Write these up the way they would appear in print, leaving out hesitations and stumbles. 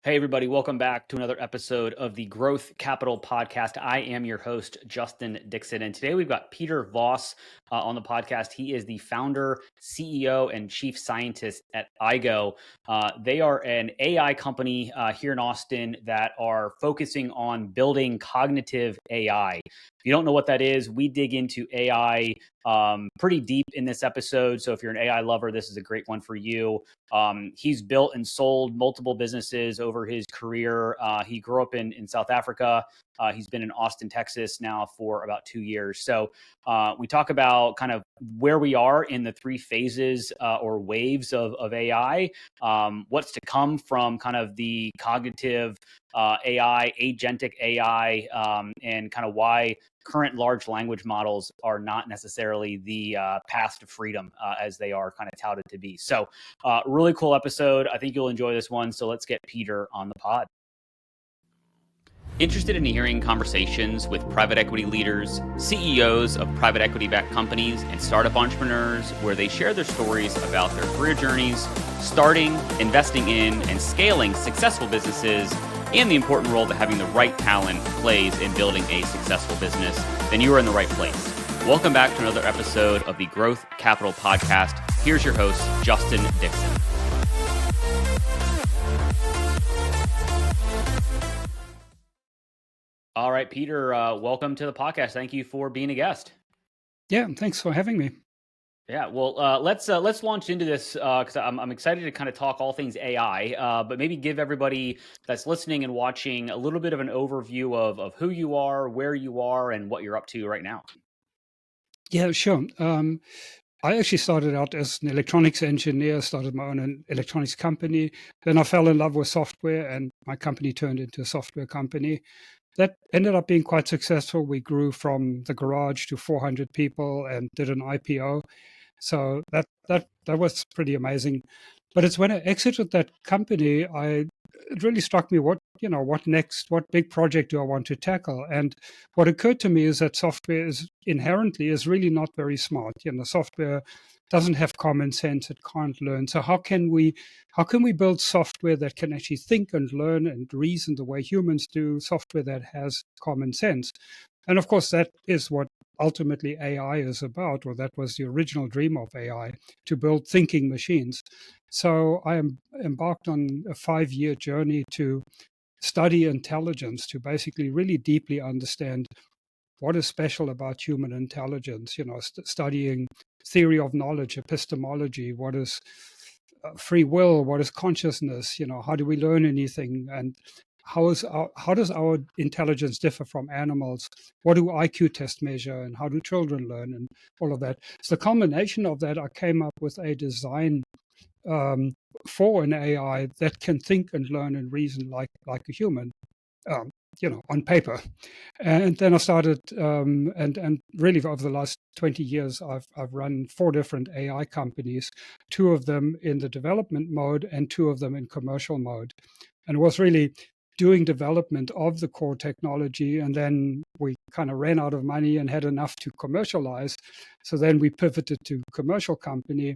Hey, everybody, welcome back to another episode of the Growth Capital Podcast. I am your host, Justin Dixon, and today we've got Peter Voss on the podcast. He is the founder, CEO, and chief scientist at Aigo. They are an AI company here in Austin that are focusing on building cognitive AI. If you don't know what that is, we dig into AI pretty deep in this episode. So if you're an AI lover, this is a great one for you. He's built and sold multiple businesses over his career. He grew up in South Africa. He's been in Austin, Texas now for about 2 years. So we talk about kind of where we are in the three phases or waves of AI, what's to come from kind of the cognitive AI, agentic AI, and kind of why current large language models are not necessarily the path to freedom as they are kind of touted to be. So really cool episode. I think you'll enjoy this one. So let's get Peter on the pod. Interested in hearing conversations with private equity leaders, CEOs of private equity-backed companies, and startup entrepreneurs where they share their stories about their career journeys, starting, investing in, and scaling successful businesses, and the important role that having the right talent plays in building a successful business, then you are in the right place. Welcome back to another episode of the Growth Capital Podcast. Here's your host, Justin Dixon. All right, Peter, welcome to the podcast. Thank you for being a guest. Yeah, thanks for having me. Yeah, well, let's launch into this because I'm excited to kind of talk all things AI, but maybe give everybody that's listening and watching a little bit of an overview of who you are, where you are, and what you're up to right now. Yeah, sure. I actually started out as an electronics engineer, started my own electronics company. Then I fell in love with software and my company turned into a software company. That ended up being quite successful. We grew from the garage to 400 people and did an IPO. So that was pretty amazing. But it's when I exited that company, it really struck me what next, what big project do I want to tackle? And what occurred to me is that software is inherently really not very smart. Software doesn't have common sense, it can't learn. So how can we build software that can actually think and learn and reason the way humans do, software that has common sense? And of course, that is what ultimately AI is about, or that was the original dream of AI, to build thinking machines. So I am embarked on a 5-year journey to study intelligence, to basically really deeply understand what is special about human intelligence, studying theory of knowledge, epistemology, what is free will, what is consciousness, how do we learn anything, and how does our intelligence differ from animals? What do IQ tests measure, and how do children learn, and all of that? So the culmination of that, I came up with a design for an AI that can think and learn and reason like a human, on paper. And then I started, and really over the last 20 years, I've run 4 different AI companies, 2 of them in the development mode and 2 of them in commercial mode. And it was really doing development of the core technology, and then we kind of ran out of money and had enough to commercialize. So then we pivoted to commercial company.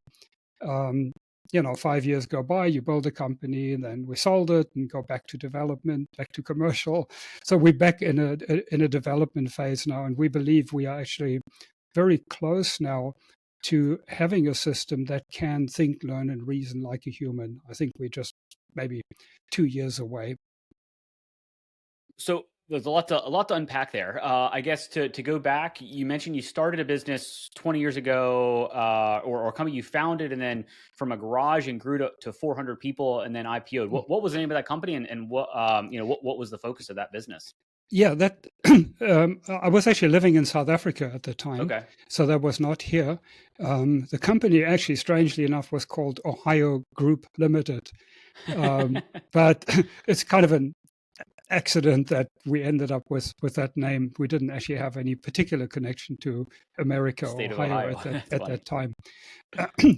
5 years go by, you build a company, and then we sold it and go back to development, back to commercial. So we're back in a development phase now, and we believe we are actually very close now to having a system that can think, learn, and reason like a human. I think we're just maybe 2 years away. So there's a lot to unpack there. I guess to go back, you mentioned you started a business 20 years ago, or a company you founded, and then from a garage and grew to 400 people, and then IPO'd. What was the name of that company, and what was the focus of that business? Yeah, that I was actually living in South Africa at the time, Okay. So that was not here. The company actually, strangely enough, was called Ohio Group Limited, but it's kind of an accident that we ended up with that name. We didn't actually have any particular connection to America or Ohio at that time.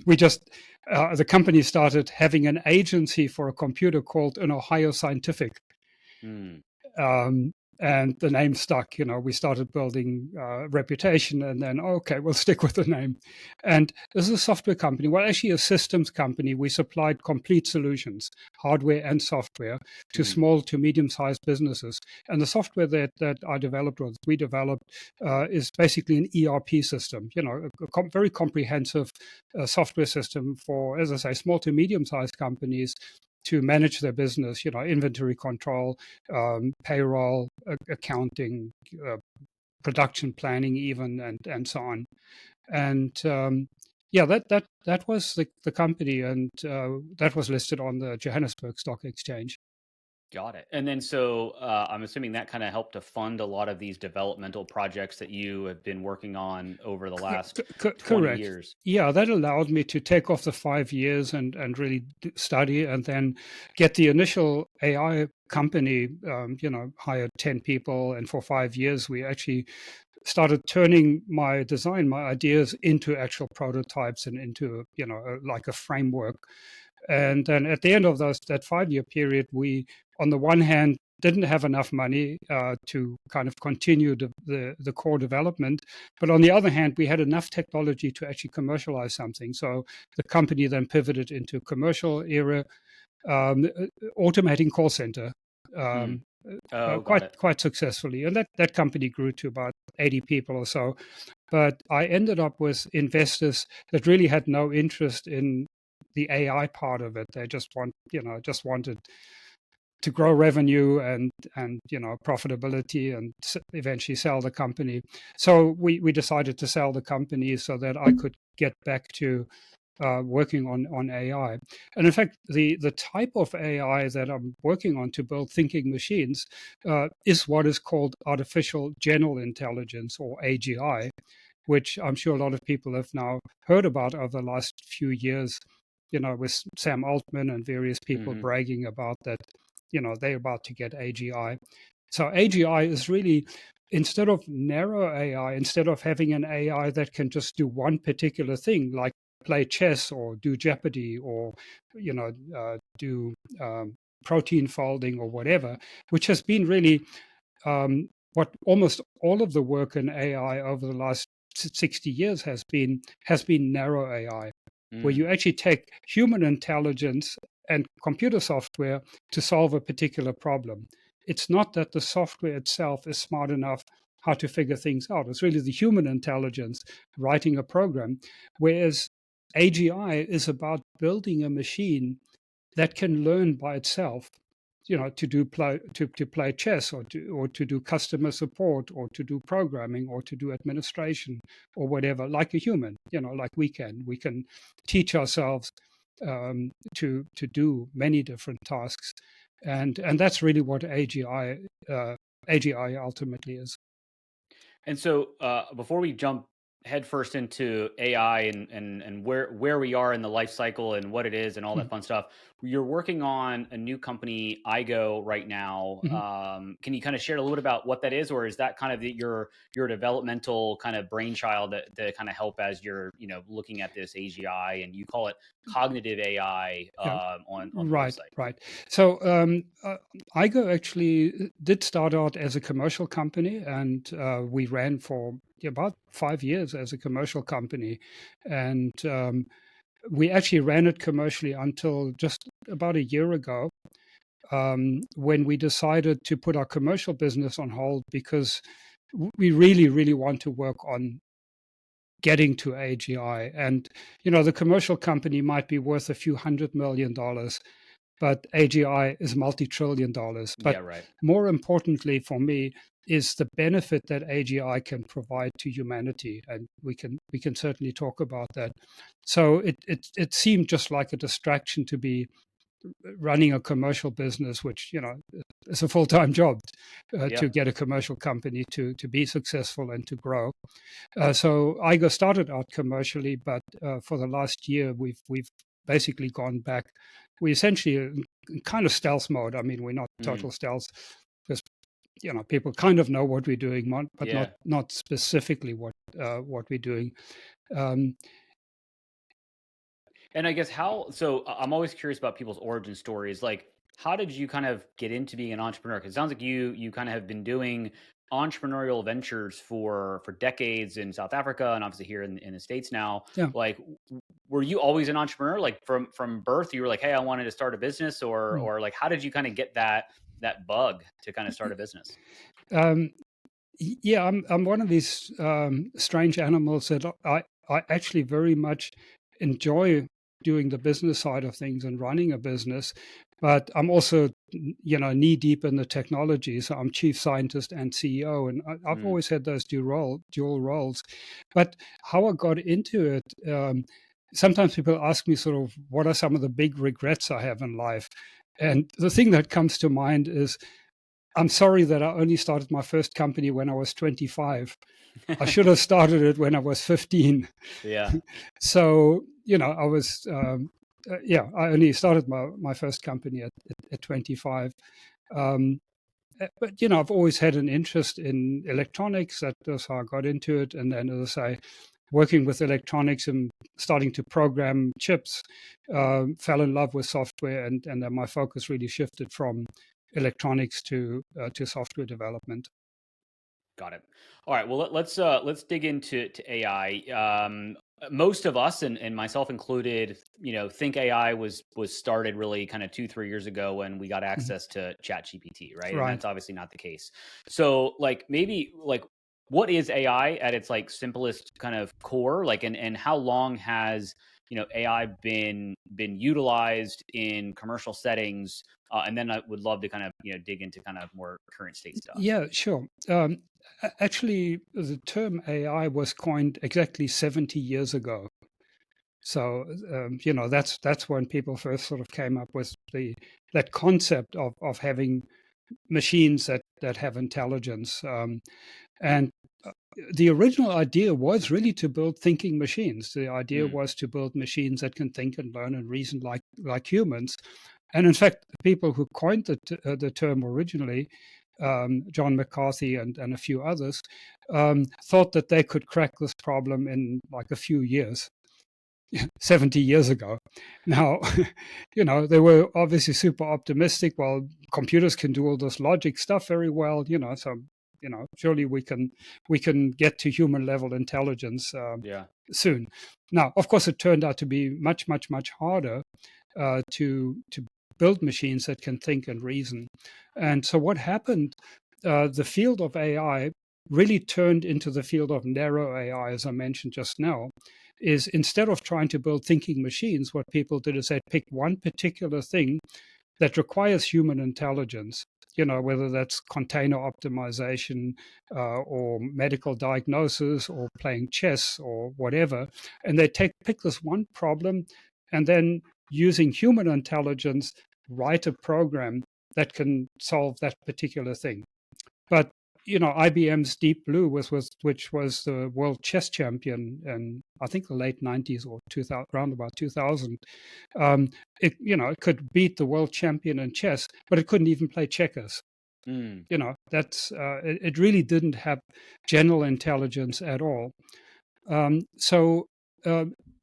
We just the company started having an agency for a computer called an Ohio Scientific. and the name stuck. We started building reputation, and then okay, we'll stick with the name. And this is a software company, well, actually a systems company. We supplied complete solutions, hardware and software, to small to medium-sized businesses. And the software that I developed, or we developed, is basically an ERP system. A very comprehensive software system for, as I say, small to medium-sized companies to manage their business, inventory control, payroll, accounting, production planning, even, and so on. And yeah, that was the company, and that was listed on the Johannesburg Stock Exchange. Got it. And then so I'm assuming that kind of helped to fund a lot of these developmental projects that you have been working on over the last 20 Correct. years. Yeah, that allowed me to take off the 5 years and really study, and then get the initial AI company, hired 10 people. And for 5 years, we actually started turning my ideas into actual prototypes and into, like a framework. And then at the end of that 5 year period, we, on the one hand, didn't have enough money to kind of continue the core development. But on the other hand, we had enough technology to actually commercialize something. So the company then pivoted into commercial era, automating call center. Got it. Quite successfully, and that company grew to about 80 people or so. But I ended up with investors that really had no interest in the AI part of it. They just wanted to grow revenue and profitability, and eventually sell the company. So we decided to sell the company so that I could get back to working on AI. And in fact, the type of AI that I'm working on to build thinking machines is what is called artificial general intelligence, or AGI, which I'm sure a lot of people have now heard about over the last few years, with Sam Altman and various people bragging about that, they're about to get AGI. So AGI is really, instead of narrow AI, instead of having an AI that can just do one particular thing, like play chess or do Jeopardy, or do protein folding or whatever, which has been really what almost all of the work in AI over the last 60 years has been narrow AI, where you actually take human intelligence and computer software to solve a particular problem. It's not that the software itself is smart enough how to figure things out. It's really the human intelligence writing a program, whereas AGI is about building a machine that can learn by itself, to play chess, or to do customer support, or to do programming, or to do administration, or whatever, like a human, like we can teach ourselves to do many different tasks. And that's really what AGI ultimately is. And so before we jump headfirst into AI and where we are in the life cycle and what it is and all that fun stuff, you're working on a new company, Aigo, right now. Can you kind of share a little bit about what that is, or is that kind of your developmental kind of brainchild that kind of help as you're looking at this AGI, and you call it cognitive AI on the website? Right. So Aigo actually did start out as a commercial company, and we ran for about 5 years as a commercial company. And we actually ran it commercially until just about a year ago, when we decided to put our commercial business on hold, because we really, really want to work on getting to AGI. And, the commercial company might be worth a few $100 million, but AGI is multi-trillion dollars. But Yeah, right. more importantly for me is the benefit that AGI can provide to humanity, and we can certainly talk about that. So it seemed just like a distraction to be running a commercial business, which is a full-time job, to get a commercial company to be successful and to grow. So Aigo started out commercially, but for the last year we've basically gone back. We essentially in kind of stealth mode. I mean, we're not total stealth, because people kind of know what we're doing, but not specifically what we're doing. And I guess so I'm always curious about people's origin stories. Like, How did you kind of get into being an entrepreneur? Because it sounds like you kind of have been doing entrepreneurial ventures for decades in South Africa and obviously here in the States now. Yeah. Like, were you always an entrepreneur? Like from birth, you were like, hey, I wanted to start a business, Mm. or like, how did you kind of get that bug to kind of start a business? Um, yeah, I'm one of these strange animals that I actually very much enjoy doing the business side of things and running a business, but I'm also knee deep in the technology. So I'm chief scientist and CEO, and I've Mm, always had those dual roles. But how I got into it, sometimes people ask me sort of what are some of the big regrets I have in life, and the thing that comes to mind is I'm sorry that I only started my first company when I was 25. I should have started it when I was 15. yeah, So, I was, yeah, I only started my first company at 25. Um, but, I've always had an interest in electronics. That's how I got into it. And then, as I say, working with electronics and starting to program chips, fell in love with software. And then my focus really shifted from electronics to software development. got it. All right, well let's dig into AI. Most of us, and myself included, think AI was started really kind of 2-3 years ago when we got Mhm. access to ChatGPT, right? And Right. that's obviously not the case. So, like, maybe like, what is AI at its like simplest kind of core? Like, and how long has AI been utilized in commercial settings? And then I would love to kind of dig into kind of more current state stuff. Yeah, sure. Actually, the term AI was coined exactly 70 years ago. So, that's when people first sort of came up with that concept of having machines that have intelligence. And the original idea was really to build thinking machines. The idea Mm, was to build machines that can think and learn and reason like humans. And in fact, the people who coined the term originally, John McCarthy and a few others, thought that they could crack this problem in like a few years. 70 years ago. Now, they were obviously super optimistic. Well, computers can do all this logic stuff very well, so surely we can get to human level intelligence yeah. soon. Now, of course, it turned out to be much, much, much harder to build machines that can think and reason. And so, what happened? The field of AI really turned into the field of narrow AI, as I mentioned just now. Is instead of trying to build thinking machines, what people did is they picked one particular thing that requires human intelligence, whether that's container optimization or medical diagnosis or playing chess or whatever. And they pick this one problem and then using human intelligence, write a program that can solve that particular thing. But IBM's Deep Blue which was the world chess champion in I think the late 90s or 2000, around about 2000. Um, it could beat the world champion in chess, but it couldn't even play checkers. Mm, That's it really didn't have general intelligence at all. So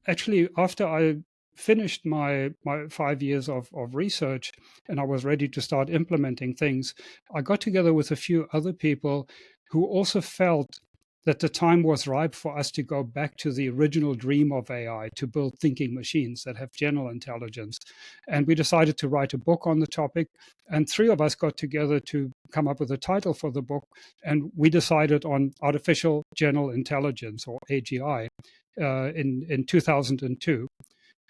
actually, after I finished my 5 years of research and I was ready to start implementing things, I got together with a few other people who also felt that the time was ripe for us to go back to the original dream of AI, to build thinking machines that have general intelligence. And we decided to write a book on the topic. And three of us got together to come up with a title for the book. And we decided on artificial general intelligence, or AGI, in 2002.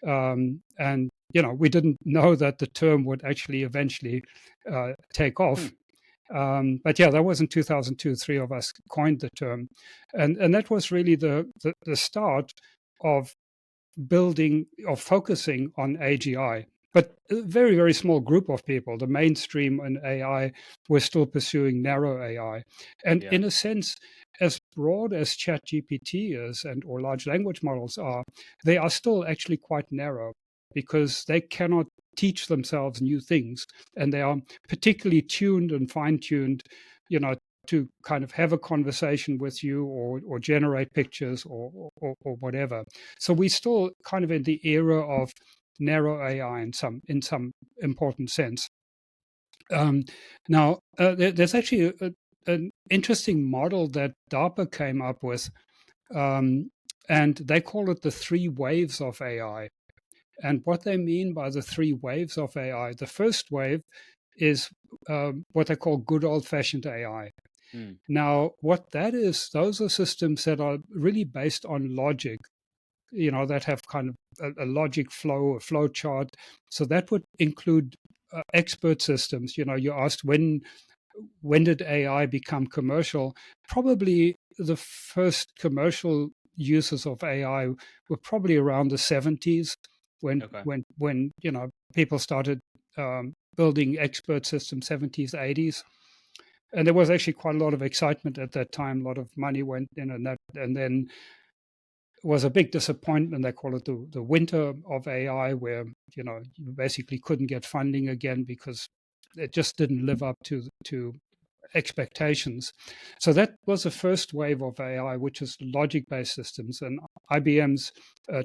And we didn't know that the term would actually eventually take hmm, off. But yeah, that was in 2002. Three of us coined the term, and that was really the start of building or focusing on AGI. But a very, very small group of people, the mainstream in AI, were still pursuing narrow AI. And yeah. in a sense, as broad as ChatGPT is and or large language models are, they are still actually quite narrow because they cannot teach themselves new things. And they are particularly tuned and fine-tuned, to kind of have a conversation with you or generate pictures or whatever. So we're still kind of in the era of narrow AI in some important sense. Now, there's actually an interesting model that DARPA came up with, and they call it the three waves of AI. And what they mean by the three waves of AI, the first wave is what they call good old-fashioned AI. Mm. Now, what that is, those are systems that are really based on logic, that have kind of a logic flow, a flow chart. So that would include expert systems. You asked when did AI become commercial? Probably the first commercial uses of AI were probably around the 70s when Okay. when people started building expert systems, 70s, 80s. And there was actually quite a lot of excitement at that time. A lot of money went in, and then was a big disappointment. They call it the winter of AI, where you basically couldn't get funding again because it just didn't live up to expectations. So that was the first wave of AI, which is logic-based systems, and IBM's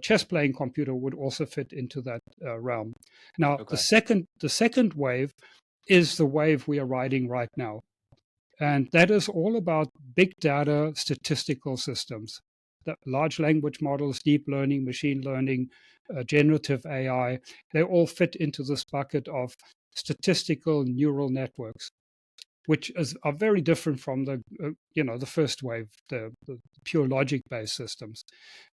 chess playing computer would also fit into that realm. Now, Okay. the second wave is the wave we are riding right now. And that is all about big data statistical systems. The large language models, deep learning, machine learning, generative AI, they all fit into this bucket of statistical neural networks, which are very different from the first wave, the pure logic based systems.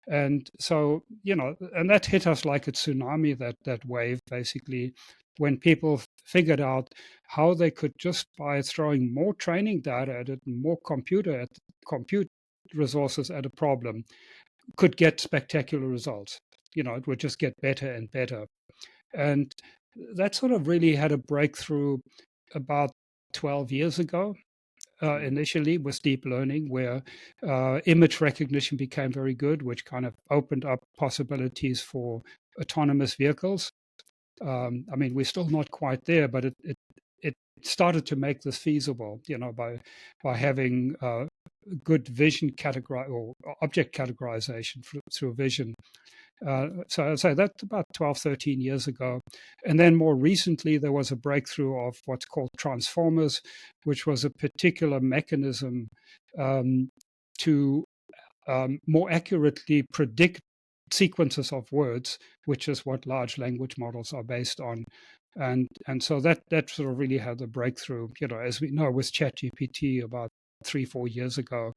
And so and that hit us like a tsunami, that wave, basically, when people figured out how they could, just by throwing more training data at it and more compute resources at a problem, could get spectacular results. It would just get better and better. And that sort of really had a breakthrough about 12 years ago, initially with deep learning, where image recognition became very good, which kind of opened up possibilities for autonomous vehicles. I mean, we're still not quite there, but it started to make this feasible, by having good vision or object categorization through vision. So that's about 12, 13 years ago. And then more recently, there was a breakthrough of what's called transformers, which was a particular mechanism to more accurately predict sequences of words, which is what large language models are based on. And so that sort of really had the breakthrough, as we know, with ChatGPT about 3-4 years ago.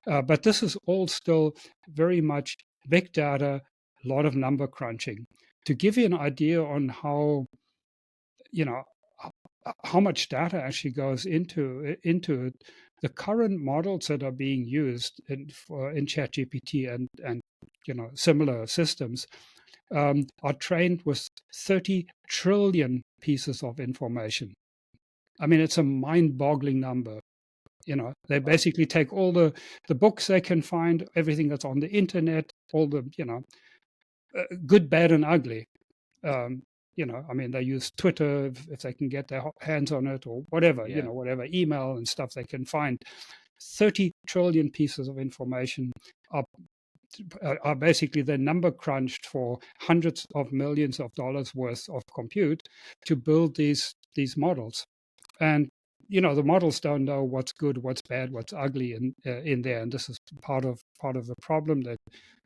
But this is all still very much big data, a lot of number crunching. To give you an idea on how much data actually goes into it, the current models that are being used in ChatGPT and similar systems are trained with 30 trillion pieces of information. I mean, it's a mind-boggling number. They basically take all the books they can find, everything that's on the internet, all the good, bad, and ugly. I mean, they use Twitter if they can get their hands on it, or whatever, Yeah. whatever email and stuff they can find. 30 trillion pieces of information are basically the number crunched for hundreds of millions of dollars worth of compute to build these models. And the models don't know what's good, what's bad, what's ugly in there, and this is part of the problem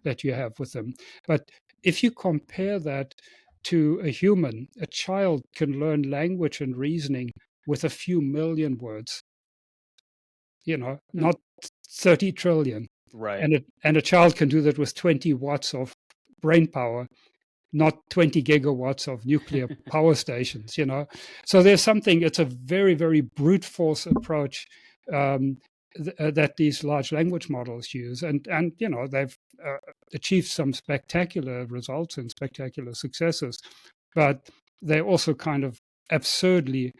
that you have with them. But if you compare that to a human, a child can learn language and reasoning with a few million words. Not 30 trillion. Right. And a child can do that with 20 watts of brain power, not 20 gigawatts of nuclear power stations. So there's something. It's a very, very brute force approach that these large language models use, and they've achieved some spectacular results and spectacular successes, but they're also kind of absurdly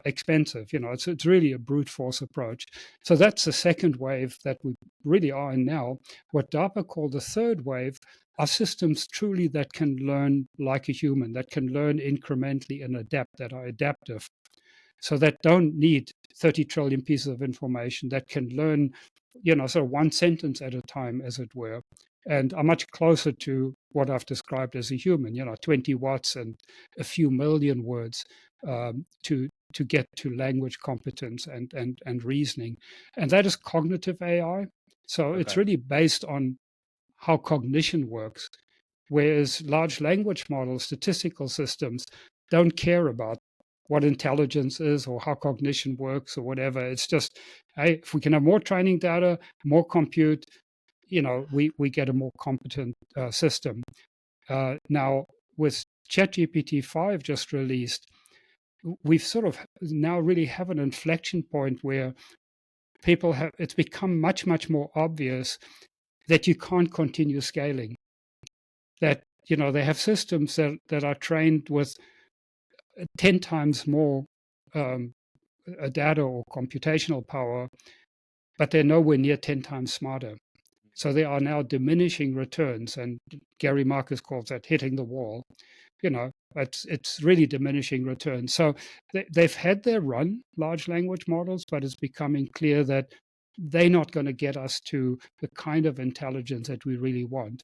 expensive. It's really a brute force approach. So that's the second wave that we really are in now. What DARPA called the third wave are systems truly that can learn like a human, that can learn incrementally and adapt, that are adaptive. So that don't need 30 trillion pieces of information, that can learn, sort of one sentence at a time, as it were, and are much closer to what I've described as a human, 20 watts and a few million words to get to language competence and reasoning. And that is cognitive AI. So it's really based on how cognition works, whereas large language models, statistical systems, don't care about what intelligence is or how cognition works or whatever. It's just, hey, if we can have more training data, more compute, we get a more competent system. Now, with ChatGPT 5 just released, we've sort of now really have an inflection point where it's become much, much more obvious that you can't continue scaling. That, they have systems that are trained with 10 times more data or computational power, but they're nowhere near 10 times smarter. So they are now diminishing returns, and Gary Marcus calls that hitting the wall. It's really diminishing returns. So they've had their run, large language models, but it's becoming clear that they're not going to get us to the kind of intelligence that we really want.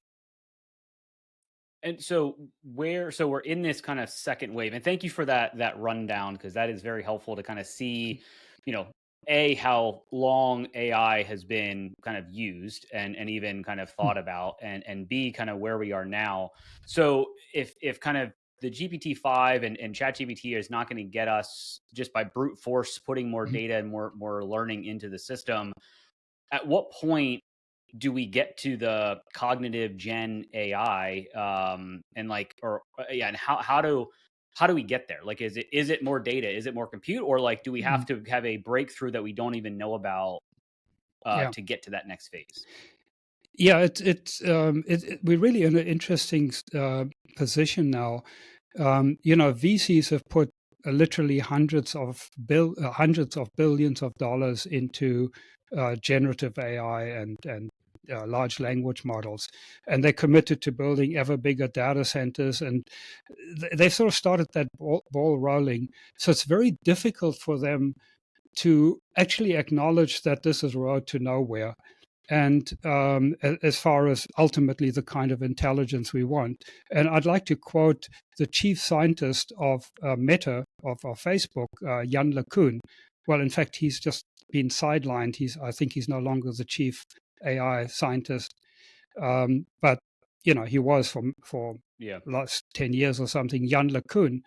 And so we're in this kind of second wave, and thank you for that rundown, because that is very helpful to kind of see, how long AI has been kind of used and even kind of thought about, and B, kind of where we are now. So if kind of the GPT-5 and ChatGPT is not going to get us just by brute force putting more data and more learning into the system, at what point do we get to the cognitive gen AI, and how do we get there? Like, is it more data? Is it more compute? Or like, do we have to have a breakthrough that we don't even know about to get to that next phase? Yeah, we're really in an interesting position now. VCs have put literally hundreds of billions of dollars into generative AI and large language models, and they're committed to building ever bigger data centers, and they sort of started that ball rolling. So it's very difficult for them to actually acknowledge that this is a road to nowhere. And as far as ultimately the kind of intelligence we want. And I'd like to quote the chief scientist of Meta, of Facebook, Jan LeCun. Well, in fact, he's just been sidelined. I think he's no longer the chief AI scientist. But, he was for last 10 years or something, Jan LeCun.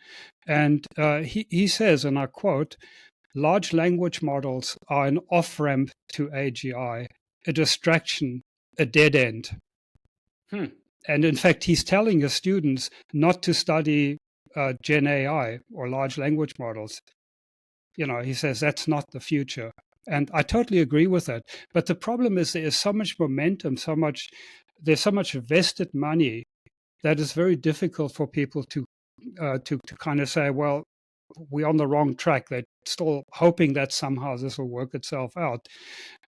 And he says, and I quote, "Large language models are an off-ramp to AGI, a distraction, a dead end." And in fact, he's telling his students not to study Gen AI or large language models. He says that's not the future. And I totally agree with that. But the problem is there is so much momentum, there's so much vested money that it's very difficult for people to kind of say, well, we're on the wrong track. They're still hoping that somehow this will work itself out.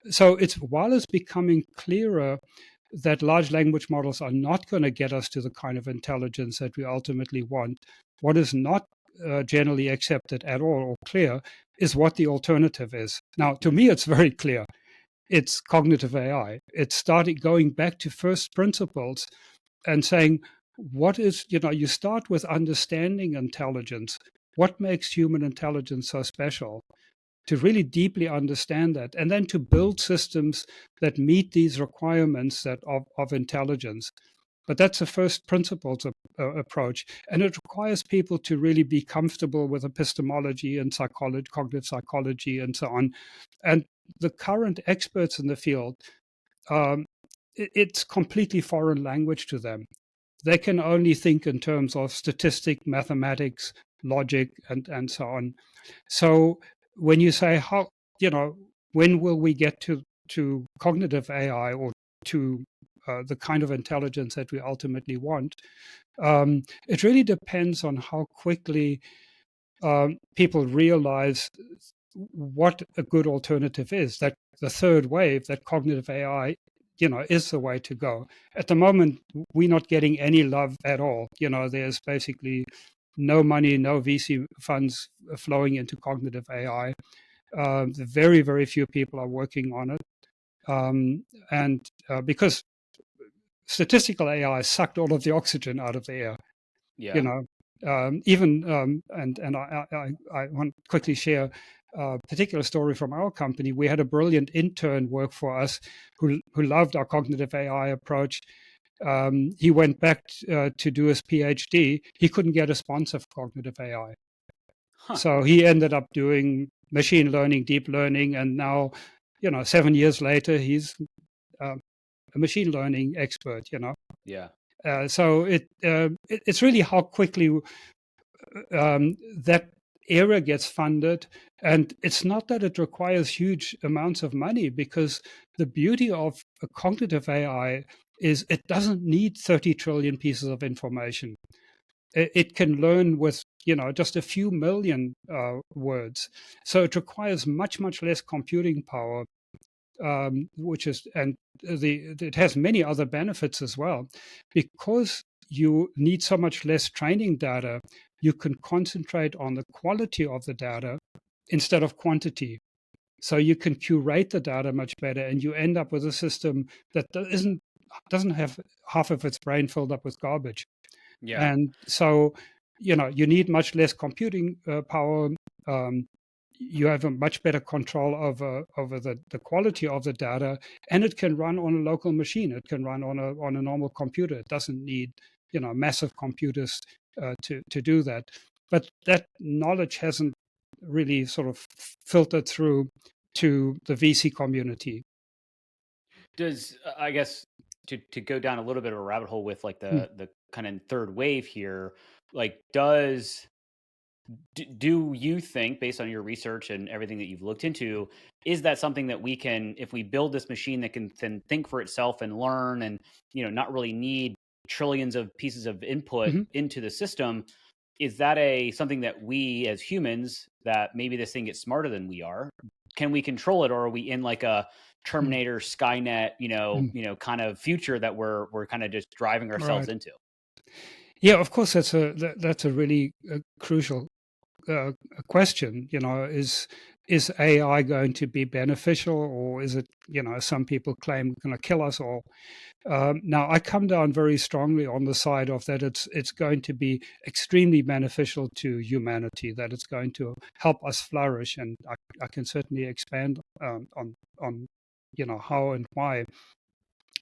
So while it's becoming clearer that large language models are not going to get us to the kind of intelligence that we ultimately want, what is not generally accepted at all or clear is what the alternative is. Now, to me, it's very clear. It's cognitive AI. It's going back to first principles and saying, you start with understanding intelligence. What makes human intelligence so special? To really deeply understand that, and then to build systems that meet these requirements of intelligence. But that's a first principles approach, and it requires people to really be comfortable with epistemology and psychology, cognitive psychology, and so on. And the current experts in the field, it's completely foreign language to them. They can only think in terms of statistics, mathematics, logic, and so on. So when you say when will we get to cognitive AI or to the kind of intelligence that we ultimately want, it really depends on how quickly people realize what a good alternative is, that the third wave, that cognitive AI, is the way to go. At the moment, we're not getting any love at all. There's basically no money, no VC funds flowing into cognitive AI. Very, very few people are working on it. And because statistical AI sucked all of the oxygen out of the air. Yeah. And I want to quickly share a particular story from our company. We had a brilliant intern work for us who loved our cognitive AI approach. He went back to do his PhD. He couldn't get a sponsor for cognitive AI. Huh. So he ended up doing machine learning, deep learning, and now, 7 years later, he's a machine learning expert. Yeah. So it's really how quickly that area gets funded. And it's not that it requires huge amounts of money, because the beauty of a cognitive AI is it doesn't need 30 trillion pieces of information. It can learn with just a few million words. So it requires much, much less computing power, and it has many other benefits as well. Because you need so much less training data, you can concentrate on the quality of the data instead of quantity. So you can curate the data much better, and you end up with a system that doesn't have half of its brain filled up with garbage. Yeah. And so, you need much less computing power. You have a much better control over the quality of the data, and it can run on a local machine. It can run on a normal computer. It doesn't need massive computers to do that. But that knowledge hasn't really sort of filtered through to the VC community. Does I guess to go down a little bit of a rabbit hole with like Mm. the kind of third wave here, like do you think, based on your research and everything that you've looked into, is that something that we can, if we build this machine that can then think for itself and learn and not really need trillions of pieces of input Mhm. into the system, is that something that we as humans, that maybe this thing gets smarter than we are, can we control it, or are we in like a Mm. Terminator, Skynet, Mm. kind of future that we're kind of just driving ourselves Right. into? Yeah, of course, that's a really crucial question. Is AI going to be beneficial, or is it, some people claim, going to kill us all? Now, I come down very strongly on the side of that it's going to be extremely beneficial to humanity, that it's going to help us flourish, and I can certainly expand on how and why.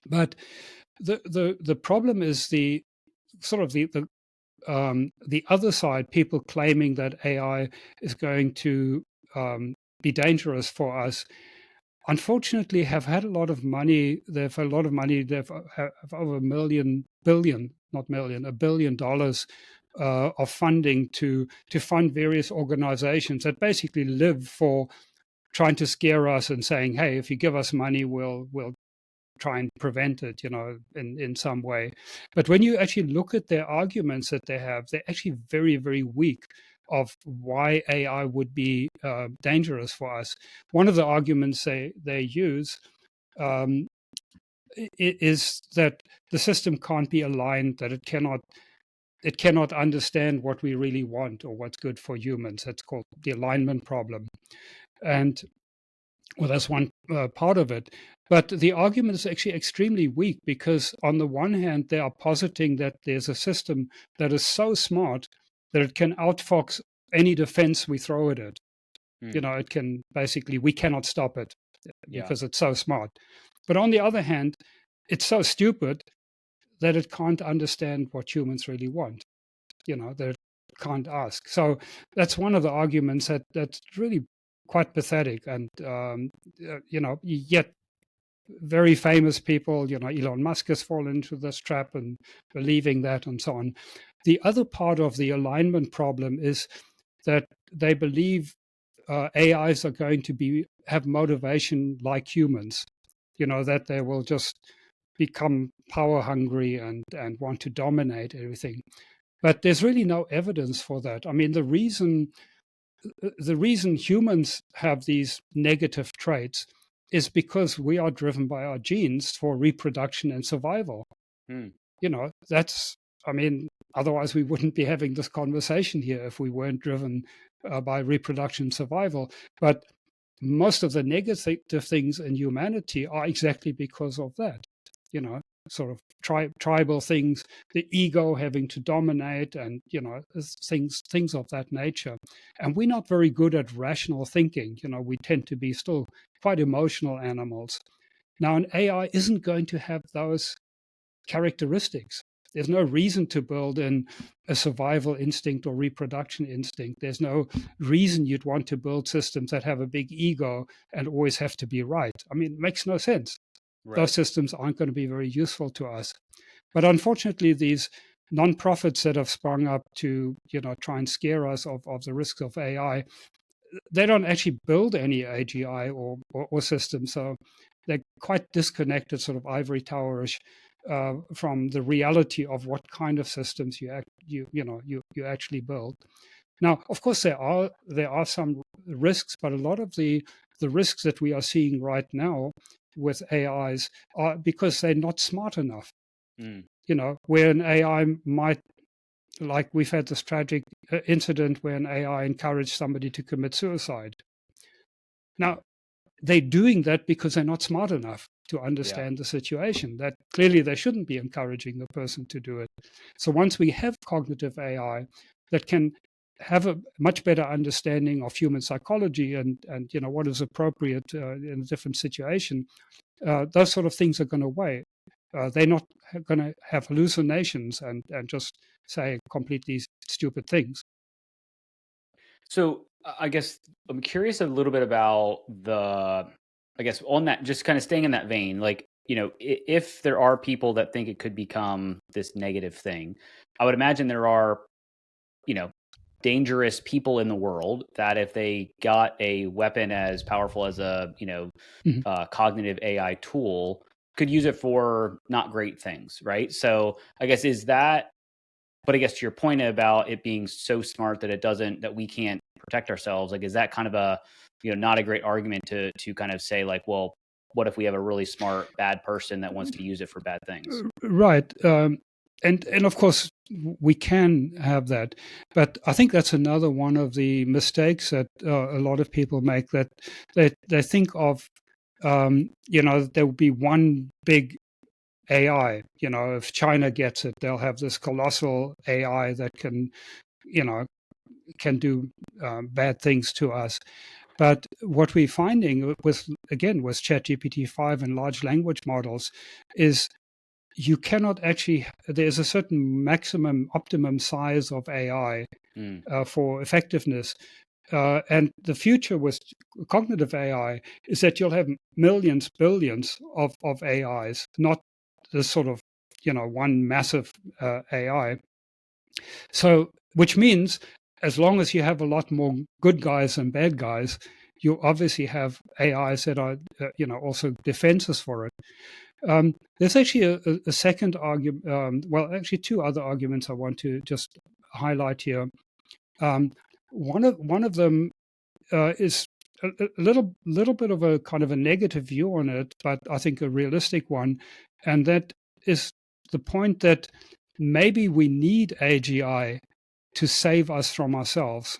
But the problem is the sort of the other side, people claiming that AI is going to be dangerous for us, unfortunately have had a lot of money. They've had a lot of money. Have over $1 billion of funding to fund various organizations that basically live for trying to scare us and saying, hey, if you give us money, we'll try and prevent it, in some way. But when you actually look at their arguments that they have, they're actually very, very weak of why AI would be dangerous for us. One of the arguments they use um, is that the system can't be aligned, that it cannot understand what we really want or what's good for humans. That's called the alignment problem. And well, that's one part of it. But the argument is actually extremely weak, because on the one hand, they are positing that there's a system that is so smart that it can outfox any defense we throw at it. Hmm. It can basically, we cannot stop it Yeah. because it's so smart. But on the other hand, it's so stupid that it can't understand what humans really want, that it can't ask. So that's one of the arguments that's really quite pathetic. And, yet very famous people, Elon Musk has fallen into this trap and believing that and so on. The other part of the alignment problem is that they believe AIs are going to have motivation like humans, that they will just become power hungry and want to dominate everything. But there's really no evidence for that. I mean, the reason humans have these negative traits is because we are driven by our genes for reproduction and survival. Hmm. That's, I mean, otherwise we wouldn't be having this conversation here if we weren't driven by reproduction and survival. But most of the negative things in humanity are exactly because of that. sort of tribal things, the ego having to dominate, and things of that nature. And we're not very good at rational thinking. We tend to be still quite emotional animals. Now, an AI isn't going to have those characteristics. There's no reason to build in a survival instinct or reproduction instinct. There's no reason you'd want to build systems that have a big ego and always have to be right. I mean, it makes no sense. Right. Those systems aren't going to be very useful to us. But unfortunately, these nonprofits that have sprung up to try and scare us of the risks of AI, they don't actually build any AGI or systems. So they're quite disconnected, sort of ivory towerish, from the reality of what kind of systems you actually build. Now, of course, there are some risks, but a lot of the risks that we are seeing right now with AIs are because they're not smart enough. Where an AI might, like we've had this tragic incident where an AI encouraged somebody to commit suicide. Now, they're doing that because they're not smart enough to understand the situation. That clearly they shouldn't be encouraging the person to do it. So once we have cognitive AI that can have a much better understanding of human psychology and what is appropriate in a different situation, those sort of things are going away. They're not going to have hallucinations and just say completely stupid things. So I guess I'm curious a little bit about I guess on that, just kind of staying in that vein, like, if there are people that think it could become this negative thing, I would imagine there are, dangerous people in the world that if they got a weapon as powerful as a, cognitive AI tool, could use it for not great things, right? So I guess but I guess to your point about it being so smart that we can't protect ourselves, like, is that kind of a, not a great argument to kind of say, like, well, what if we have a really smart bad person that wants to use it for bad things? Right. And of course we can have that, but I think that's another one of the mistakes that a lot of people make, that they think of there will be one big AI. If China gets it, they'll have this colossal AI that can do bad things to us. But what we're finding with ChatGPT 5 and large language models is you cannot actually, there's a certain optimum size of AI for effectiveness. And the future with cognitive AI is that you'll have millions, billions of AIs, not the sort of, one massive AI. So, which means as long as you have a lot more good guys and bad guys, you obviously have AIs that are, also defenses for it. There's actually a second argument, actually two other arguments I want to just highlight here. One of them is a little bit of a kind of a negative view on it, but I think a realistic one, and that is the point that maybe we need AGI to save us from ourselves.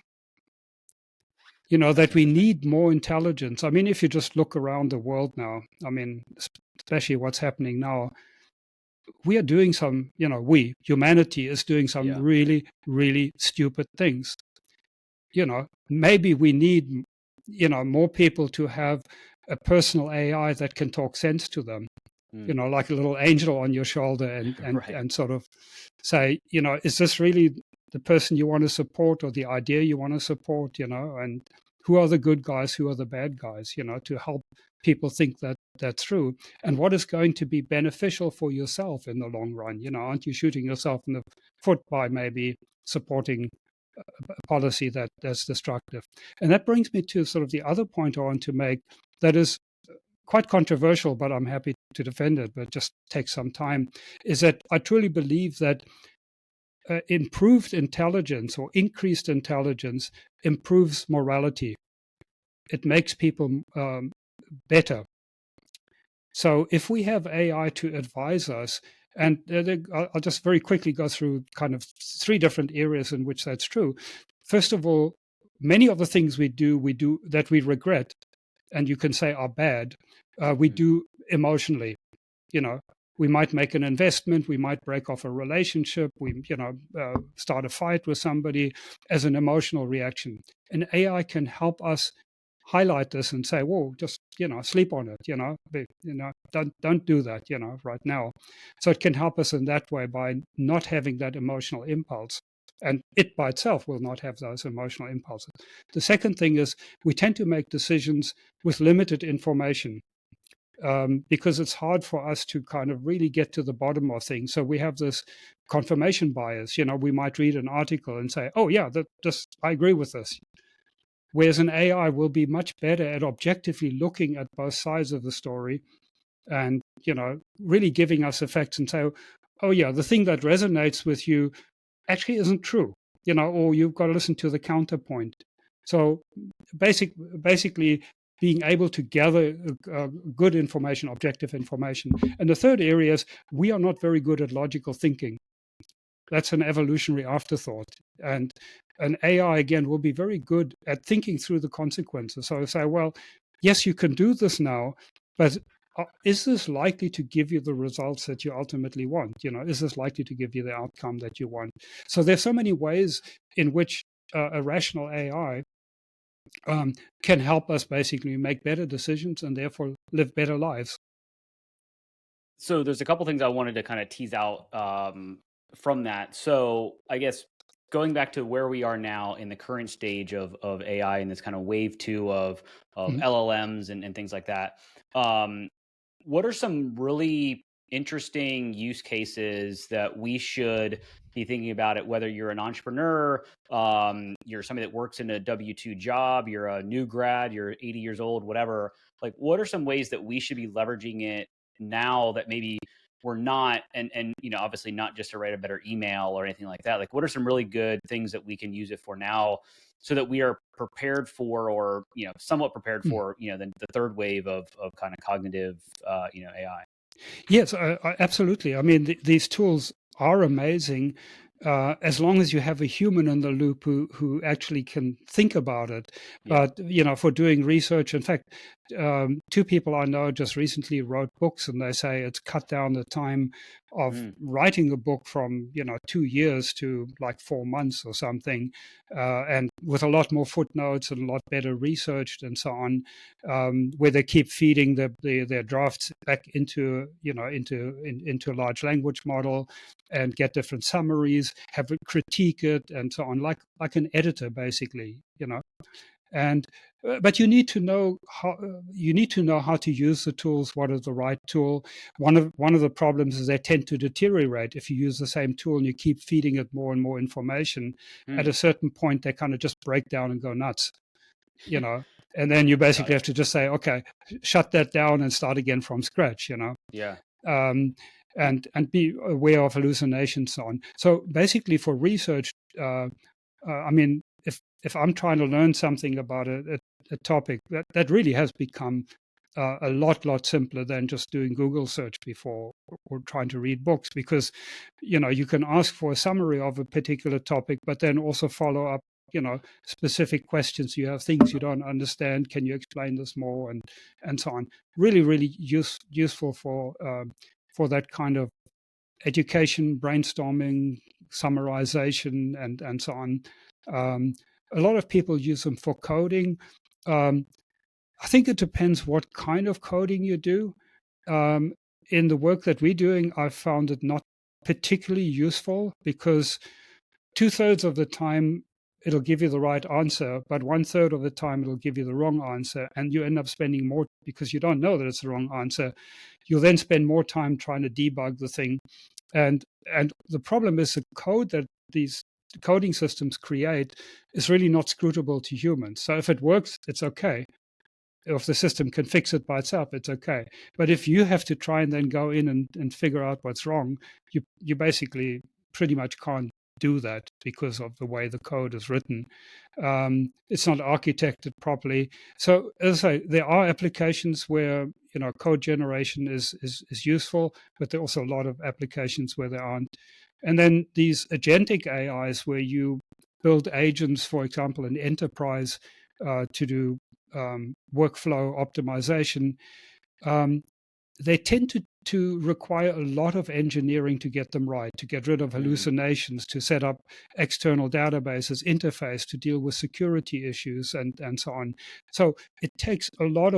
That we need more intelligence. I mean, if you just look around the world now, I mean, especially what's happening now, we are doing some, humanity is doing some really, really stupid things. Maybe we need, more people to have a personal AI that can talk sense to them, like a little angel on your shoulder and sort of say, is this really the person you want to support or the idea you want to support, and who are the good guys, who are the bad guys, to help people think that through, and what is going to be beneficial for yourself in the long run. Aren't you shooting yourself in the foot by maybe supporting a policy that's destructive? And that brings me to sort of the other point I want to make that is quite controversial, but I'm happy to defend it, but it just takes some time, is that I truly believe that improved intelligence or increased intelligence improves morality. It makes people better. So if we have AI to advise us, and I'll just very quickly go through kind of three different areas in which that's true. First of all, many of the things we do that we regret, and you can say are bad, we do emotionally. We might make an investment. We might break off a relationship. We, start a fight with somebody as an emotional reaction. And AI can help us highlight this and say, "Whoa, just sleep on it. Don't do that. Right now." So it can help us in that way by not having that emotional impulse. And it by itself will not have those emotional impulses. The second thing is we tend to make decisions with limited information. Because it's hard for us to kind of really get to the bottom of things. So we have this confirmation bias. We might read an article and say, "Oh yeah, I agree with this." Whereas an AI will be much better at objectively looking at both sides of the story and really giving us effects and say, "Oh yeah, the thing that resonates with you actually isn't true," or you've got to listen to the counterpoint. So basically being able to gather good information, objective information. And the third area is we are not very good at logical thinking. That's an evolutionary afterthought. And an AI, again, will be very good at thinking through the consequences. So I say, well, yes, you can do this now, but is this likely to give you the results that you ultimately want? Is this likely to give you the outcome that you want? So there's so many ways in which a rational AI can help us basically make better decisions and therefore live better lives. So there's a couple things I wanted to kind of tease out from that. So I guess going back to where we are now in the current stage of AI and this kind of wave two of Mhm. LLMs and things like that. What are some really interesting use cases that we should be thinking about it, whether you're an entrepreneur, you're somebody that works in a W-2 job, you're a new grad, you're 80 years old, whatever. Like, what are some ways that we should be leveraging it now that maybe we're not, and obviously not just to write a better email or anything like that. Like, what are some really good things that we can use it for now so that we are prepared for, or somewhat prepared for the third wave of kind of cognitive AI? Yes, absolutely. I mean, these tools are amazing as long as you have a human in the loop who actually can think about it. Yeah. But for doing research, in fact, two people I know just recently wrote books, and they say it's cut down the time of writing a book from 2 years to like 4 months or something, and with a lot more footnotes and a lot better researched and so on, where they keep feeding their drafts back into a large language model and get different summaries, have it critique it, and so on, like an editor, basically. And but you need to know how to use the tools. What is the right tool? One of the problems is they tend to deteriorate if you use the same tool and you keep feeding it more and more information. At a certain point, they kind of just break down and go nuts. And then you basically have to just say, okay, shut that down and start again from scratch. Yeah. And be aware of hallucinations and so on. So basically, for research, I mean, if I'm trying to learn something about a topic, that really has become a lot simpler than just doing Google search before, or trying to read books, because you can ask for a summary of a particular topic, but then also follow up specific questions. You have things you don't understand, can you explain this more, and so on. Really useful for that kind of education, brainstorming, summarization, and so on. A lot of people use them for coding. I think it depends what kind of coding you do. In the work that we're doing, I've found it not particularly useful, because 2/3 of the time it'll give you the right answer, but 1/3 of the time it'll give you the wrong answer, and you end up spending more, because you don't know that it's the wrong answer. You'll then spend more time trying to debug the thing. And the problem is the code that these coding systems create is really not scrutable to humans. So if it works, it's okay. If the system can fix it by itself, it's okay. But if you have to try and then go in and figure out what's wrong, you basically pretty much can't do that because of the way the code is written. It's not architected properly. So as I say, there are applications where code generation is useful, but there are also a lot of applications where there aren't. And then these agentic AIs, where you build agents, for example, in enterprise to do workflow optimization, they tend to require a lot of engineering to get them right, to get rid of hallucinations, to set up external databases, interface to deal with security issues, and so on. So it takes a lot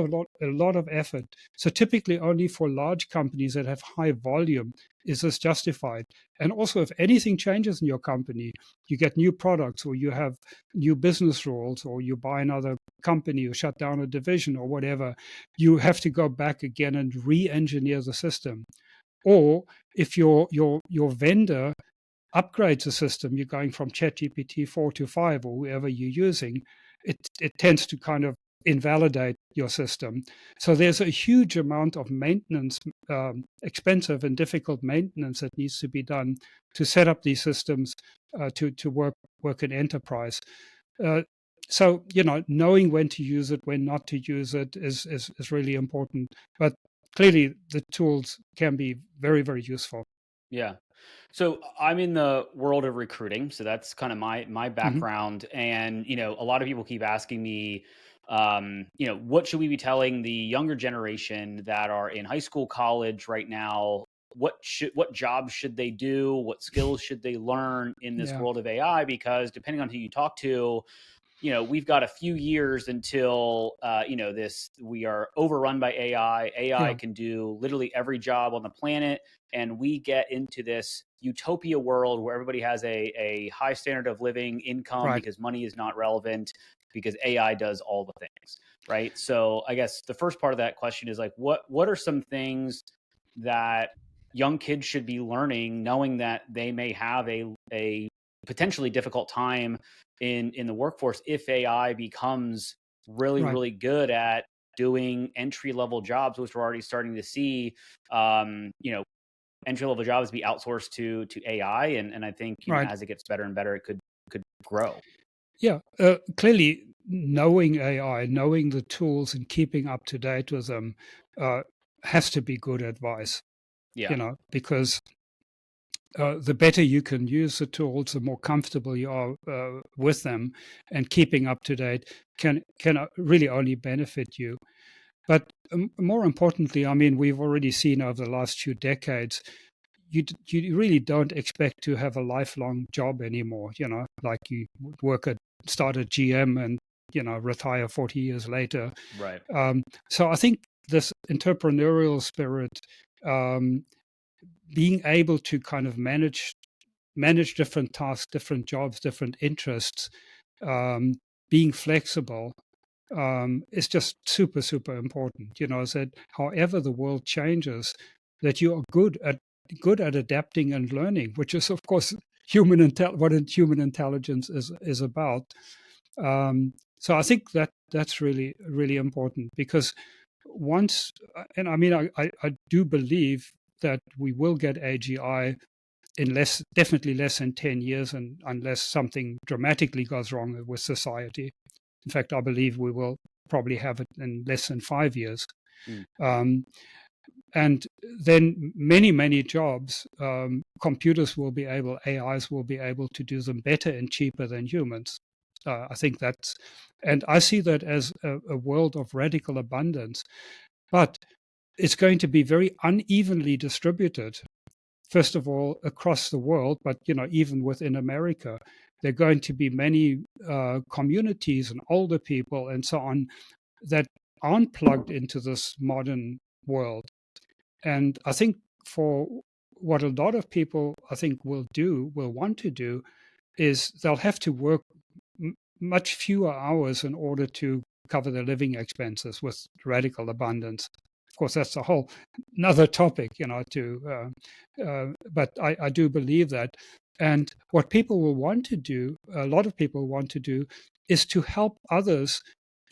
of effort. So typically only for large companies that have high volume is this justified. And also, if anything changes in your company, you get new products, or you have new business rules, or you buy another company, or shut down a division, or whatever, you have to go back again and re-engineer the system. Or if your vendor upgrades the system, you're going from ChatGPT 4 to 5 or whoever you're using, it tends to kind of invalidate your system. So there's a huge amount of maintenance, expensive and difficult maintenance that needs to be done to set up these systems to work in enterprise. So, knowing when to use it, when not to use it is really important. But clearly the tools can be very, very useful. Yeah. So I'm in the world of recruiting, so that's kind of my background. And a lot of people keep asking me, what should we be telling the younger generation that are in high school, college right now? What jobs should they do? What skills should they learn in this Yeah. world of AI? Because depending on who you talk to, we've got a few years until we are overrun by AI. AI Yeah. can do literally every job on the planet, and we get into this utopia world where everybody has a high standard of living, income, Right. because money is not relevant, because AI does all the things, right? So I guess the first part of that question is like, what are some things that young kids should be learning, knowing that they may have a potentially difficult time in the workforce if AI becomes really, Right. really good at doing entry level jobs, which we're already starting to see, entry level jobs be outsourced to AI. And I think, Right. as it gets better and better, it could grow. Yeah. Clearly, knowing AI, knowing the tools and keeping up to date with them uh, has to be good advice, Yeah. because the better you can use the tools, the more comfortable you are with them, and keeping up to date can really only benefit you. But more importantly, I mean, we've already seen over the last few decades, you really don't expect to have a lifelong job anymore. Like you start at GM and retire 40 years later. Right. So I think this entrepreneurial spirit, um, being able to kind of manage different tasks, different jobs, different interests, um, being flexible, is just super, super important. That however the world changes, that you are good at adapting and learning, which is of course what human intelligence is about. So I think that's really, really important, because and I mean, I do believe that we will get AGI in definitely less than 10 years, and unless something dramatically goes wrong with society. In fact, I believe we will probably have it in less than 5 years. Mm. Um, and then many jobs, AIs will be able to do them better and cheaper than humans. I think and I see that as a world of radical abundance, but it's going to be very unevenly distributed. First of all, across the world, but even within America, there are going to be many communities and older people and so on that aren't plugged into this modern world. And I think for what a lot of people, I think, will want to do, is they'll have to work much fewer hours in order to cover their living expenses with radical abundance. Of course, that's a whole another topic, but I do believe that. And what people will want to do, a lot of people want to do, is to help others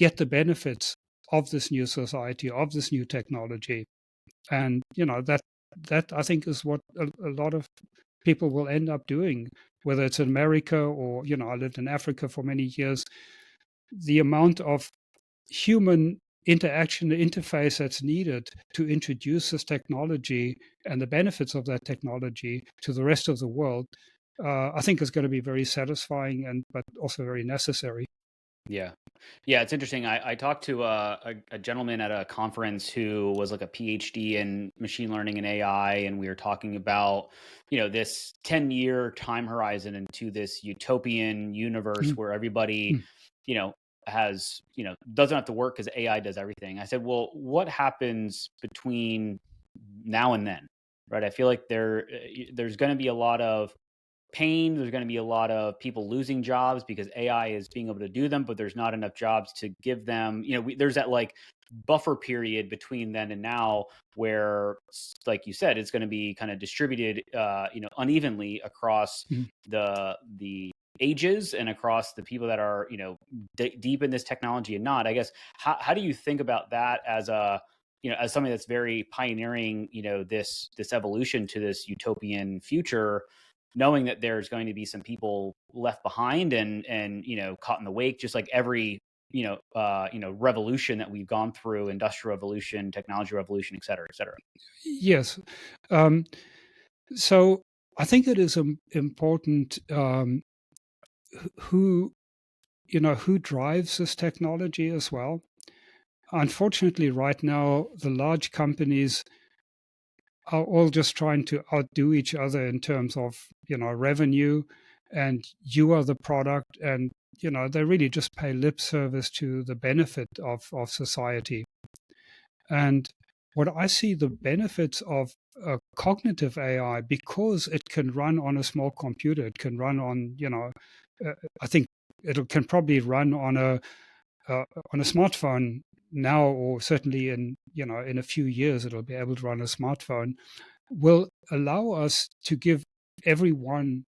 get the benefits of this new society, of this new technology. And that I think is what a lot of people will end up doing, whether it's in America or I lived in Africa for many years. The amount of human interaction, the interface that's needed to introduce this technology and the benefits of that technology to the rest of the world, I think is going to be very satisfying, but also very necessary. Yeah. Yeah, it's interesting. I talked to a gentleman at a conference who was like a PhD in machine learning and AI, and we were talking about, this 10-year time horizon into this utopian universe Mm, where everybody, mm, you know, doesn't have to work because AI does everything. I said, well, what happens between now and then? Right. I feel like there's going to be a lot of pain. There's going to be a lot of people losing jobs because AI is being able to do them, but there's not enough jobs to give them. There's that like buffer period between then and now where, like you said, it's going to be kind of distributed, unevenly across mm. the ages and across the people that are, deep in this technology and not. I guess how do you think about that as as something that's very pioneering, this evolution to this utopian future, knowing that there's going to be some people left behind and caught in the wake, just like every revolution that we've gone through, industrial revolution, technology revolution, et cetera, et cetera. Yes. Um, so I think it is important who who drives this technology as well. Unfortunately, right now the large companies are all just trying to outdo each other in terms of revenue, and you are the product, and they really just pay lip service to the benefit of society. And what I see the benefits of cognitive AI, because it can run on a small computer, it can run on I think it can probably run uh, on a smartphone now, or certainly in in a few years it'll be able to run a smartphone, will allow us to give everyone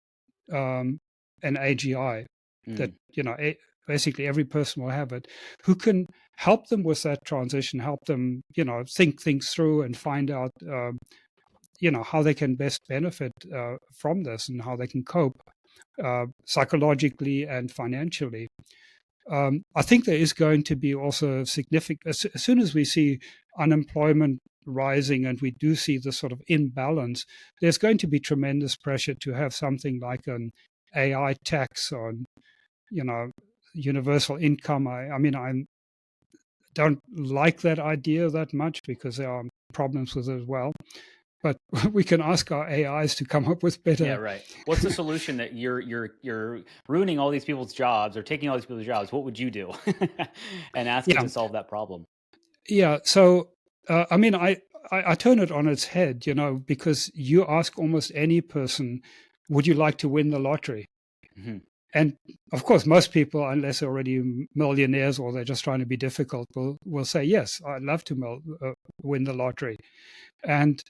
an AGI that Mm, basically every person will have it, who can help them with that transition, help them think things through and find out how they can best benefit from this and how they can cope psychologically and financially. I think there is going to be also significant, as soon as we see unemployment rising and we do see this sort of imbalance, there's going to be tremendous pressure to have something like an AI tax on, you know, universal income. I mean, I don't like that idea that much because there are problems with it as well. But we can ask our AIs to come up with yeah, better. right. What's the solution that you're ruining all these people's jobs or taking all these people's jobs? What would you do? And ask it Yeah, to solve that problem. yeah. So, I mean, I turn it on its head, because you ask almost any person, would you like to win the lottery? Mhm. And of course, most people, unless they're already millionaires or they're just trying to be difficult, will say, yes, I'd love to win the lottery. And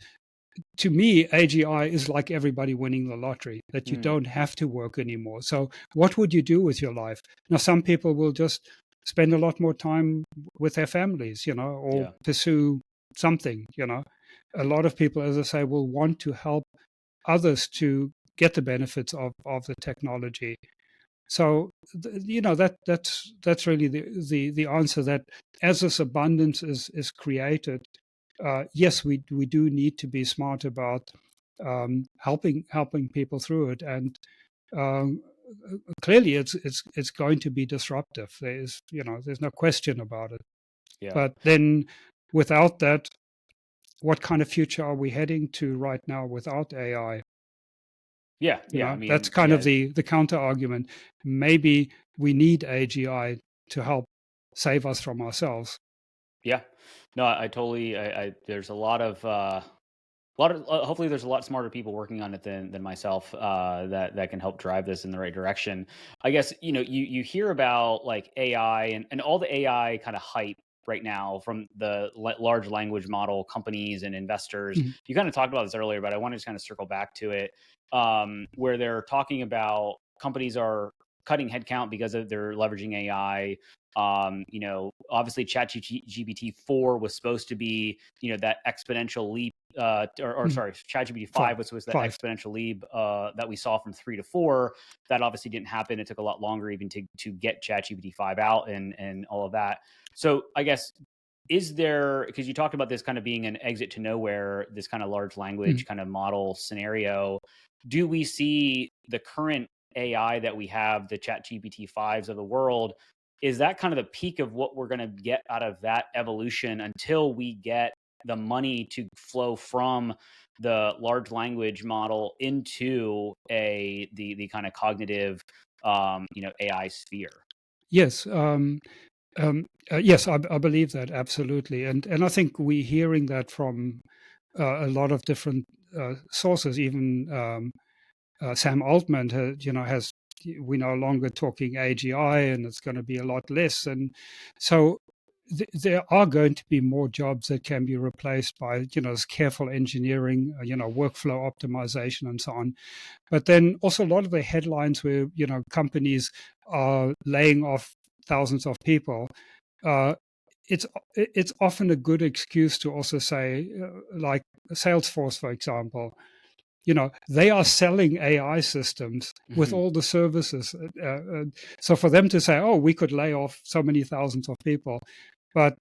to me, AGI is like everybody winning the lottery, that you Mm, don't have to work anymore. So, what would you do with your life? Now, some people will just spend a lot more time with their families, or yeah. pursue something. A lot of people, as I say, will want to help others to get the benefits of the technology. So, that's really the answer, that as this abundance is created, yes, we do need to be smart about helping people through it, and um, clearly it's going to be disruptive. There's no question about it. Yeah. But then, without that, what kind of future are we heading to right now without AI? Yeah. Yeah. I That's mean, kind of yeah. the counter argument. Maybe we need AGI to help save us from ourselves. Yeah. No, I totally, there's a lot of hopefully there's a lot smarter people working on it than myself, that can help drive this in the right direction. I guess you hear about like AI and all the AI kind of hype right now from the large language model companies and investors. Mhm, You kind of talked about this earlier, but I want to just kind of circle back to it, where they're talking about companies are cutting headcount because they're leveraging AI. Obviously ChatGPT 4 was supposed to be, that exponential leap, or mhm. sorry, ChatGPT Five, 5 was that five. exponential leap, that we saw from 3 to 4. That obviously didn't happen. It took a lot longer even to get ChatGPT 5 out and all of that. So I guess, is there, because you talked about this kind of being an exit to nowhere, this kind of large Mhm. language kind of model scenario, do we see the current AI that we have, the ChatGPT 5s of the world? is that kind of the peak of what we're going to get out of that evolution until we get the money to flow from the large language model into the kind of cognitive AI sphere? Yes. Yes, I believe that absolutely, and I think we're hearing that from a lot of different sources. Even Sam Altman, has we're no longer talking AGI, and it's going to be a lot less, and so there are going to be more jobs that can be replaced by this careful engineering, workflow optimization, and so on. But then also a lot of the headlines where companies are laying off thousands of people. Uh, it's often a good excuse to also say, like Salesforce, for example, they are selling AI systems with Hmm. all the services. So for them to say, oh, we could lay off so many thousands of people, but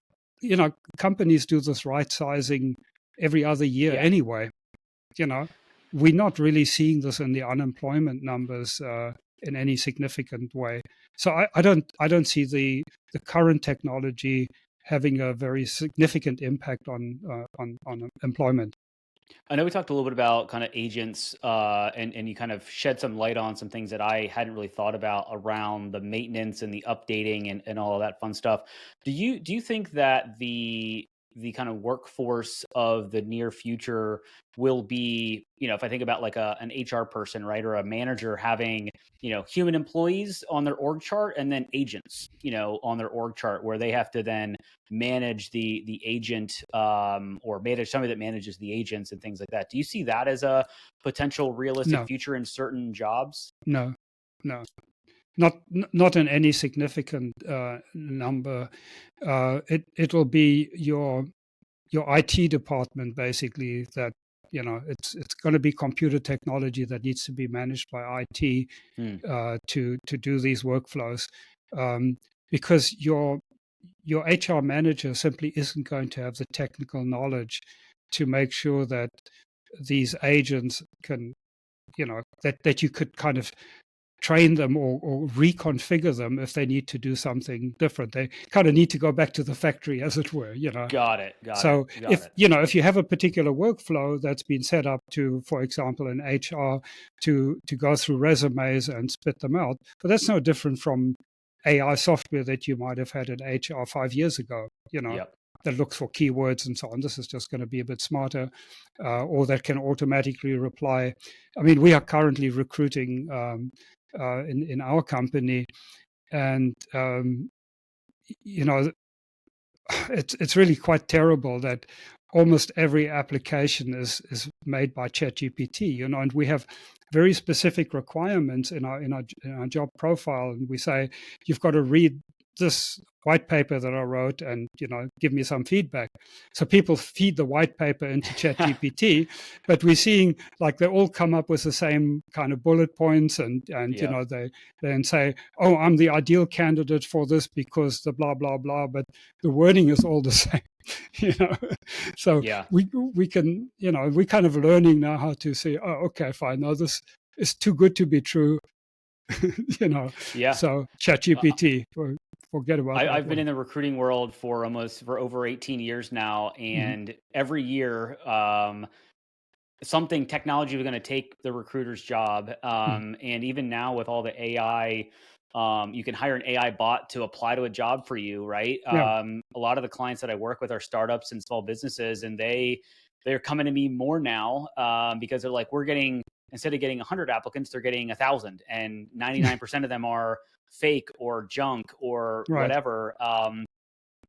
companies do this right sizing every other year Yeah. anyway. You know, we're not really seeing this in the unemployment numbers in any significant way. So I don't see the current technology having a very significant impact on employment. I know we talked a little bit about kind of agents, and you kind of shed some light on some things that I hadn't really thought about around the maintenance and the updating and all of that fun stuff. Do you think that the kind of workforce of the near future will be, if I think about like an HR person, right, or a manager having, human employees on their org chart and then agents, on their org chart where they have to then manage the agent, or manage somebody that manages the agents and things like that. Do you see that as a potential realistic No, future in certain jobs? no, no. Not in any significant number. It will be your IT department basically that it's going to be computer technology that needs to be managed by IT Hmm. to do these workflows, because your HR manager simply isn't going to have the technical knowledge to make sure that these agents can that you could kind of train them or reconfigure them if they need to do something different. They kind of need to go back to the factory, as it were. Got it. Got it. So Got if it. if you have a particular workflow that's been set up to, for example, in HR to go through resumes and spit them out, but that's no different from AI software that you might have had in HR 5 years ago. Yep. That looks for keywords and so on. This is just going to be a bit smarter, or that can automatically reply. I mean, we are currently recruiting in our company, and you know it's really quite terrible that almost every application is made by ChatGPT, and we have very specific requirements in our job profile, and we say you've got to read this white paper that I wrote and give me some feedback. So people feed the white paper into ChatGPT, but we're seeing like they all come up with the same kind of bullet points, and Yep. they then say, oh, I'm the ideal candidate for this because the blah blah blah, but the wording is all the same. you know so Yeah. we can we're kind of learning now how to say, oh, okay, fine, now this is too good to be true. you know Yeah. so Uh, ChatGPT, forget about that I've been one. in the recruiting world for over 18 years now, Mhm. and every year, something technology was going to take the recruiter's job. Mhm. And even now with all the AI, you can hire an AI bot to apply to a job for you, right? Yeah. A lot of the clients that I work with are startups and small businesses, and they're coming to me more now, because they're like, we're getting, instead of getting 100 applicants, they're getting 1,000, and 99% of them are fake or junk or Right. whatever.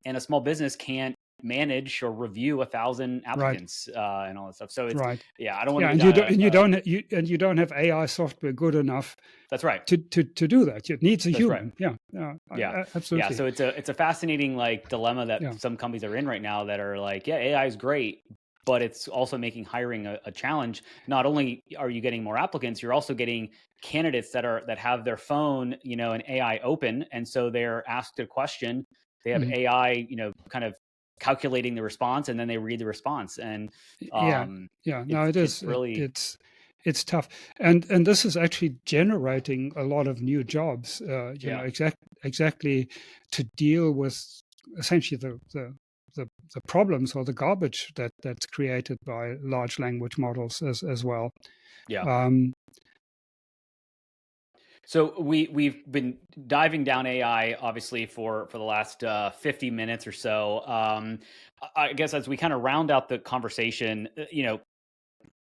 And a small business can't manage or review 1,000 Right. applicants, and all that stuff. So it's, Right. yeah, I don't want to Yeah, be and you down don't and you don't have AI software good enough that's right. to do that. It needs a That's right. human. Yeah. Yeah. Yeah. Yeah. Absolutely. So it's a fascinating like dilemma that Yeah. some companies are in right now that are like, yeah, AI is great, but it's also making hiring a challenge. Not only are you getting more applicants, you're also getting candidates that have their phone, and AI open. And so they're asked a question. They have Mhm. AI, kind of calculating the response, and then they read the response. And Yeah. um Yeah. No, it's it is. it's really It's it's tough, and this is actually generating a lot of new jobs. Exactly to deal with essentially the problems or the garbage that's created by large language models as well. Yeah. Um, So we've been diving down AI obviously for the last 50 minutes or so. I guess as we kind of round out the conversation,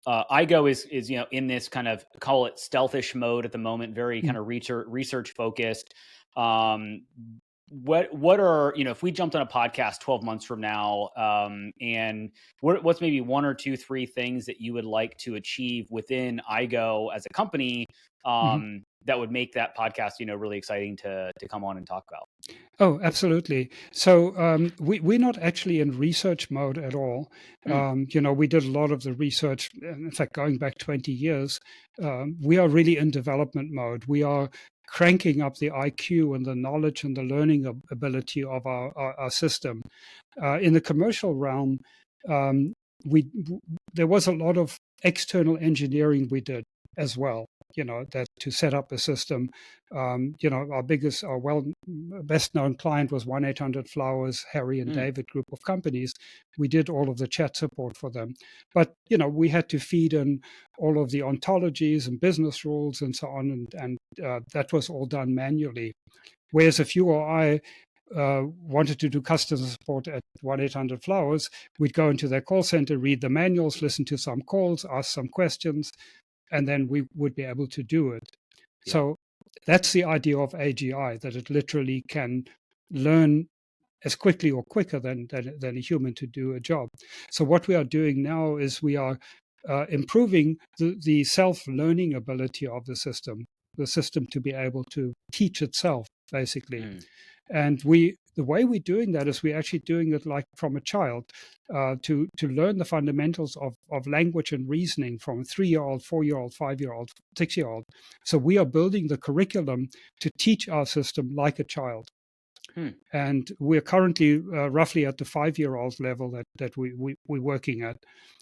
Aigo is in this kind of, call it stealthish mode at the moment, very kind of research focused. What are, if we jumped on a podcast 12 months from now, and what's maybe one or two, three things that you would like to achieve within Aigo as a company, that would make that podcast, really exciting to come on and talk about? Oh, absolutely. So we're not actually in research mode at all. We did a lot of the research, in fact, going back 20 years. We are really in development mode. We are cranking up the IQ and the knowledge and the learning ability of our system. In the commercial realm, um, we there was a lot of external engineering we did as well. That to set up a system. Our best known client was 1-800-Flowers, Harry and David group of companies. We did all of the chat support for them, but we had to feed in all of the ontologies and business rules and so on, and that was all done manually. Whereas if you or I wanted to do customer support at 1-800-Flowers, we'd go into their call center, read the manuals, listen to some calls, ask some questions, and then we would be able to do it. Yeah. So that's the idea of AGI, that it literally can learn as quickly or quicker than a human to do a job. So what we are doing now is we are improving the self-learning ability of the system to be able to teach itself, basically. And the way we're doing that is we're actually doing it like from a child, to learn the fundamentals of language and reasoning from a 3-year-old, 4-year-old, 5-year-old, 6-year-old. So we are building the curriculum to teach our system like a child. And we're currently roughly at the 5-year-old level that we're working at.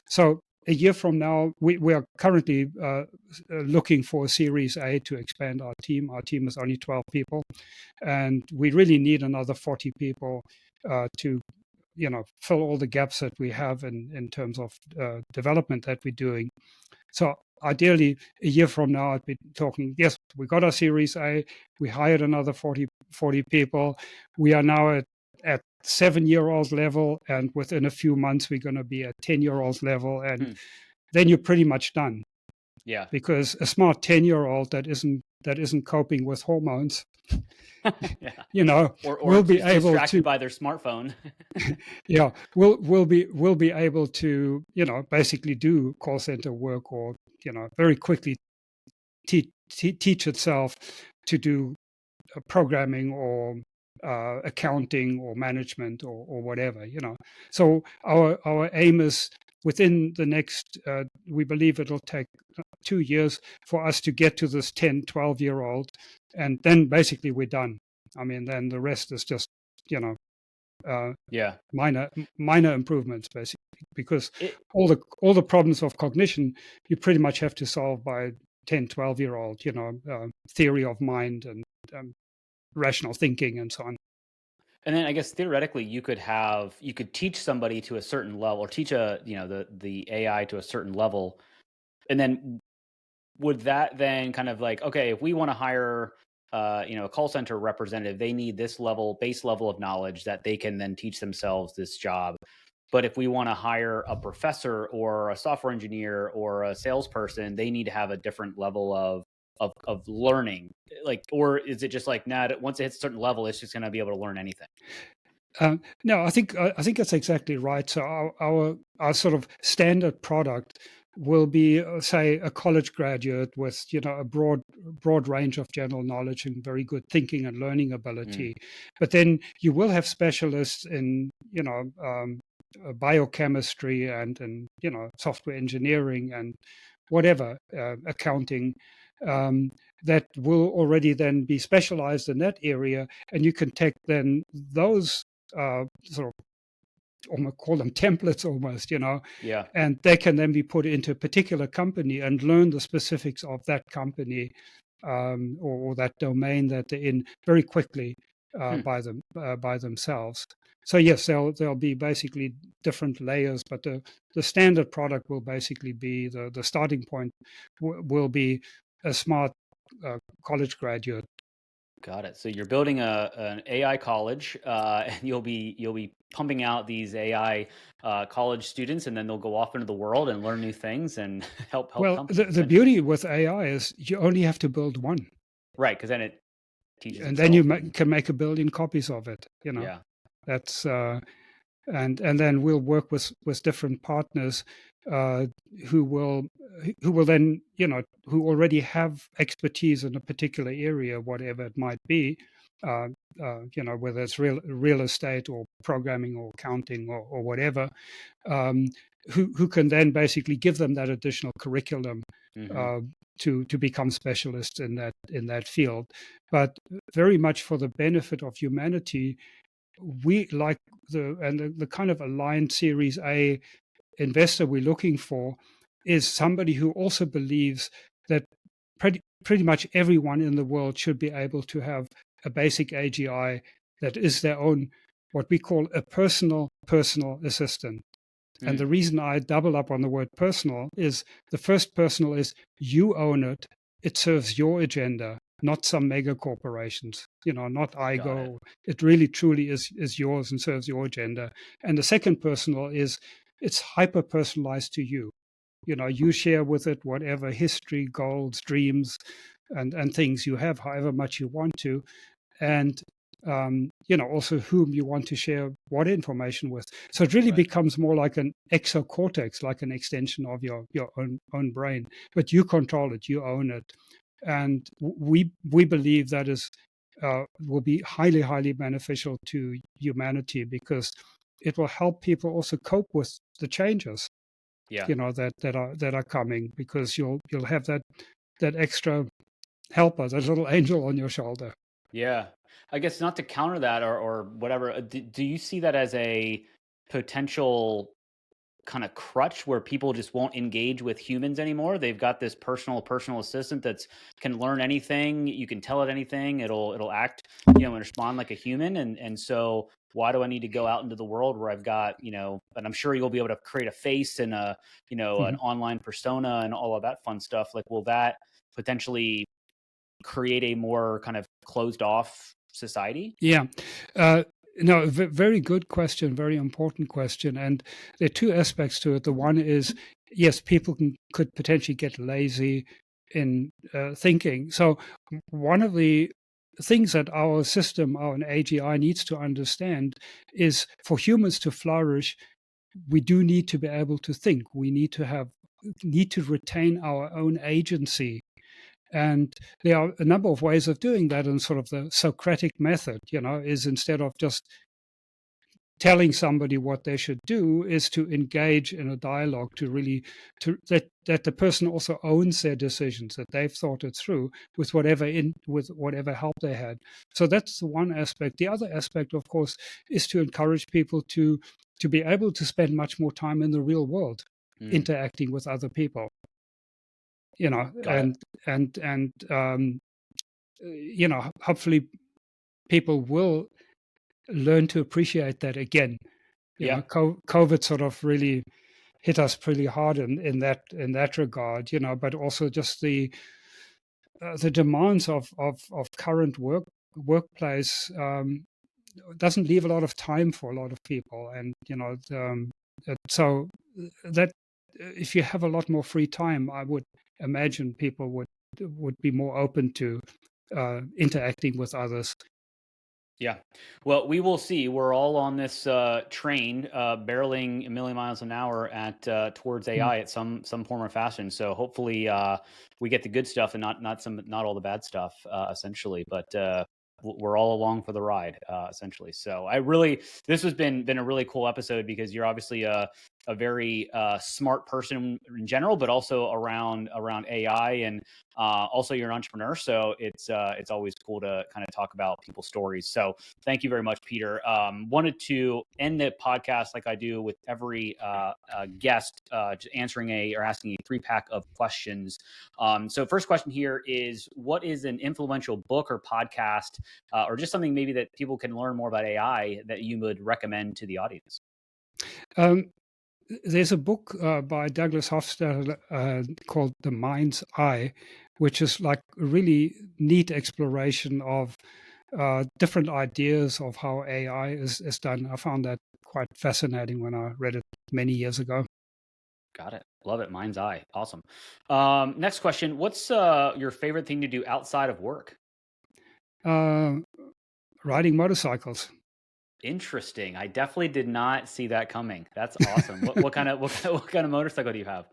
So a year from now, we are currently looking for a Series A to expand our team. Our team is only 12 people, and we really need another 40 people to fill all the gaps that we have in terms of development that we're doing. So ideally, a year from now, I'd be talking, yes, we got our Series A, we hired another 40 people. We are now at 7-year-old level, and within a few months, we're going to be at 10-year-old level, and then you're pretty much done. Yeah. Because a smart 10-year-old that isn't coping with hormones, or will be able distracted to by their smartphone. we'll be able to basically do call center work, or very quickly teach itself to do programming or accounting or management or whatever. So our aim is within the next we believe it'll take 2 years for us to get to this 10-12-year-old, and then basically we're done. I mean, then the rest is just minor improvements, basically, because all the problems of cognition you pretty much have to solve by 10-12-year-old, theory of mind and rational thinking and so on. And then I guess theoretically you could teach somebody to a certain level, or teach the AI to a certain level. And then would that then kind of like, okay, if we want to hire a call center representative, they need this base level of knowledge that they can then teach themselves this job. But if we want to hire a professor or a software engineer or a salesperson, they need to have a different level of learning. Like, or is it just like, once it hits a certain level, it's just going to be able to learn anything? No, I think that's exactly right. So our sort of standard product will be, say, a college graduate with a broad range of general knowledge and very good thinking and learning ability. But then you will have specialists in biochemistry and software engineering and whatever, accounting, that will already then be specialized in that area, and you can take then those sort of almost call them templates almost, Yeah. and they can then be put into a particular company and learn the specifics of that company, or that domain that they're in very quickly, Hmm. by themselves. So yes, there'll be basically different layers, but the standard product will basically be the starting point will be a smart college graduate. Got it. So you're building an AI college, and you'll be pumping out these AI college students, and then they'll go off into the world and learn new things and help Well, companies the essentially. beauty with AI is you only have to build one, Right, because then it teaches and then you itself. And can make a billion copies of it. yeah. That's and then we'll work with different partners, uh, who will who will then, who already have expertise in a particular area, whatever it might be, uh, whether it's real estate or programming or accounting or whatever, um, who can then basically give them that additional curriculum, Hmm. uh, to become specialists in that field, but very much for the benefit of humanity. We like the kind of aligned Series A investor we're looking for is somebody who also believes that pretty much everyone in the world should be able to have a basic AGI that is their own, what we call a personal assistant. And Mm, the reason I double up on the word personal is the first personal is you own it. It serves your agenda, not some mega corporations, not got it. Aigo. It really truly is yours and serves your agenda. And the second personal is it's hyper personalized to you. You share with it whatever history, goals, dreams, and things you have, however much you want to, and also whom you want to share what information with. So it really Right. becomes more like an exocortex, like an extension of your own brain. But you control it, you own it, and we believe that is will be highly beneficial to humanity because it will help people also cope with the changes Yeah. that are coming, because you'll have that extra helper, that little angel on your shoulder. Yeah. I guess not to counter that or whatever. Do you see that as a potential kind of crutch where people just won't engage with humans anymore? They've got this personal assistant that's can learn anything. You can tell it anything. It'll act, and respond like a human. And so why do I need to go out into the world where I've got, and I'm sure you'll be able to create a face and an Mhm. online persona and all of that fun stuff. Like, will that potentially create a more kind of closed off society? Yeah. Uh, no, very good question, very important question. And there are two aspects to it. The one is, yes, people could potentially get lazy in thinking. So, one of the things that our system, our AGI, needs to understand is for humans to flourish, we do need to be able to think. We need to retain our own agency, and there are a number of ways of doing that. And sort of the Socratic method, is instead of just telling somebody what they should do, is to engage in a dialogue to really that the person also owns their decisions, that they've thought it through with whatever help they had. So that's the one aspect. The other aspect, of course, is to encourage people to be able to spend much more time in the real world Mm, interacting with other people, got it. and hopefully people will learn to appreciate that again. Yeah. COVID sort of really hit us pretty hard in that regard, but also just the demands of current workplace, doesn't leave a lot of time for a lot of people. And so that if you have a lot more free time, I would imagine people would be more open to interacting with others. Yeah. Well, we will see. We're all on this train, barreling a million miles an hour at towards Mm. AI at some form or fashion. So hopefully, we get the good stuff and not all the bad stuff, essentially. But we're all along for the ride, essentially. So this has been a really cool episode because you're obviously a very smart person in general, but also around AI, and also you're an entrepreneur. So it's always cool to kind of talk about people's stories. So thank you very much, Peter. Wanted to end the podcast like I do with every guest, just asking a 3-pack of questions. So first question here is, what is an influential book or podcast, or just something maybe that people can learn more about AI that you would recommend to the audience? There's a book by Douglas Hofstadter called The Mind's Eye, which is like a really neat exploration of different ideas of how AI is done. I found that quite fascinating when I read it many years ago. Got it. Love it. Mind's Eye. Awesome. Next question. What's your favorite thing to do outside of work? Riding motorcycles. Interesting. I definitely did not see that coming. That's awesome. What kind of motorcycle do you have?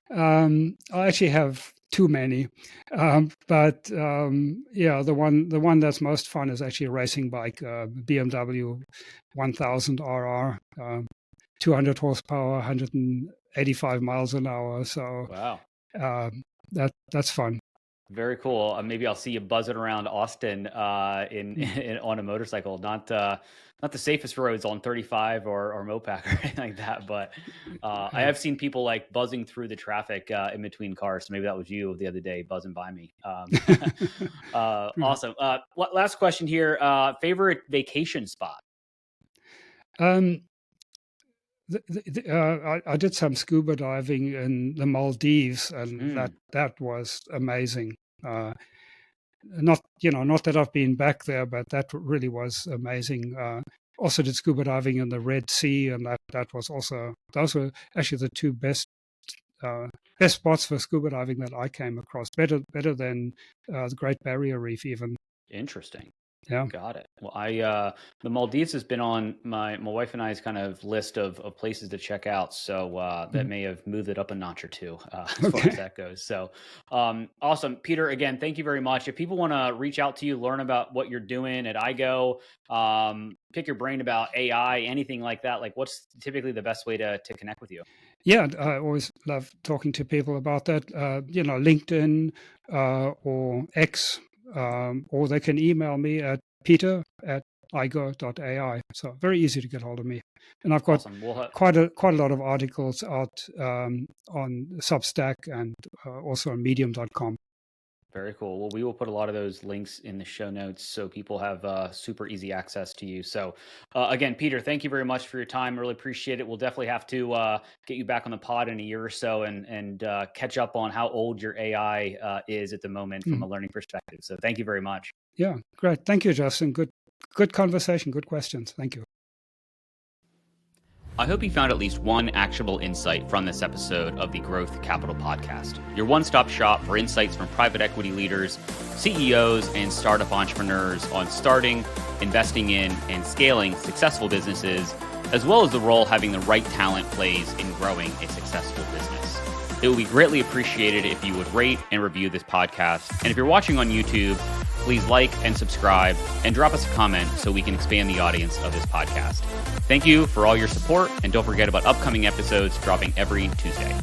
I actually have too many, but yeah, the one that's most fun is actually a racing bike, BMW 1000 RR, 200 horsepower, 185 miles an hour. So wow, that's fun. Very cool. Maybe I'll see you buzzing around Austin on a motorcycle. Not the safest roads on 35 or Mopac or anything like that, but I have seen people like buzzing through the traffic in between cars. So maybe that was you the other day buzzing by me. Awesome. Last question here. Favorite vacation spot? I did some scuba diving in the Maldives, and that was amazing. Not that I've been back there, but that really was amazing. Also did scuba diving in the Red Sea, and those were actually the two best spots for scuba diving that I came across. Better than the Great Barrier Reef even. Interesting. Yeah. Got it. Well, the Maldives has been on my wife and I's kind of list of places to check out. So that may have moved it up a notch or two as far as that goes. So awesome. Peter, again, thank you very much. If people want to reach out to you, learn about what you're doing at Aigo, pick your brain about AI, anything like that, like what's typically the best way to connect with you? Yeah, I always love talking to people about that. LinkedIn or X. Or they can email me at peter@aigo.ai. So very easy to get hold of me. And I've got quite a lot of articles out on Substack and also on medium.com. Very cool. Well, we will put a lot of those links in the show notes so people have super easy access to you. So again, Peter, thank you very much for your time. Really appreciate it. We'll definitely have to get you back on the pod in a year or so and catch up on how old your AI is at the moment from a learning perspective. So thank you very much. Yeah, great. Thank you, Justin. Good conversation. Good questions. Thank you. I hope you found at least one actionable insight from this episode of the Growth Capital Podcast, your one-stop shop for insights from private equity leaders, CEOs, and startup entrepreneurs on starting, investing in, and scaling successful businesses, as well as the role having the right talent plays in growing a successful business. It would be greatly appreciated if you would rate and review this podcast. And if you're watching on YouTube, please like and subscribe and drop us a comment so we can expand the audience of this podcast. Thank you for all your support, and don't forget about upcoming episodes dropping every Tuesday.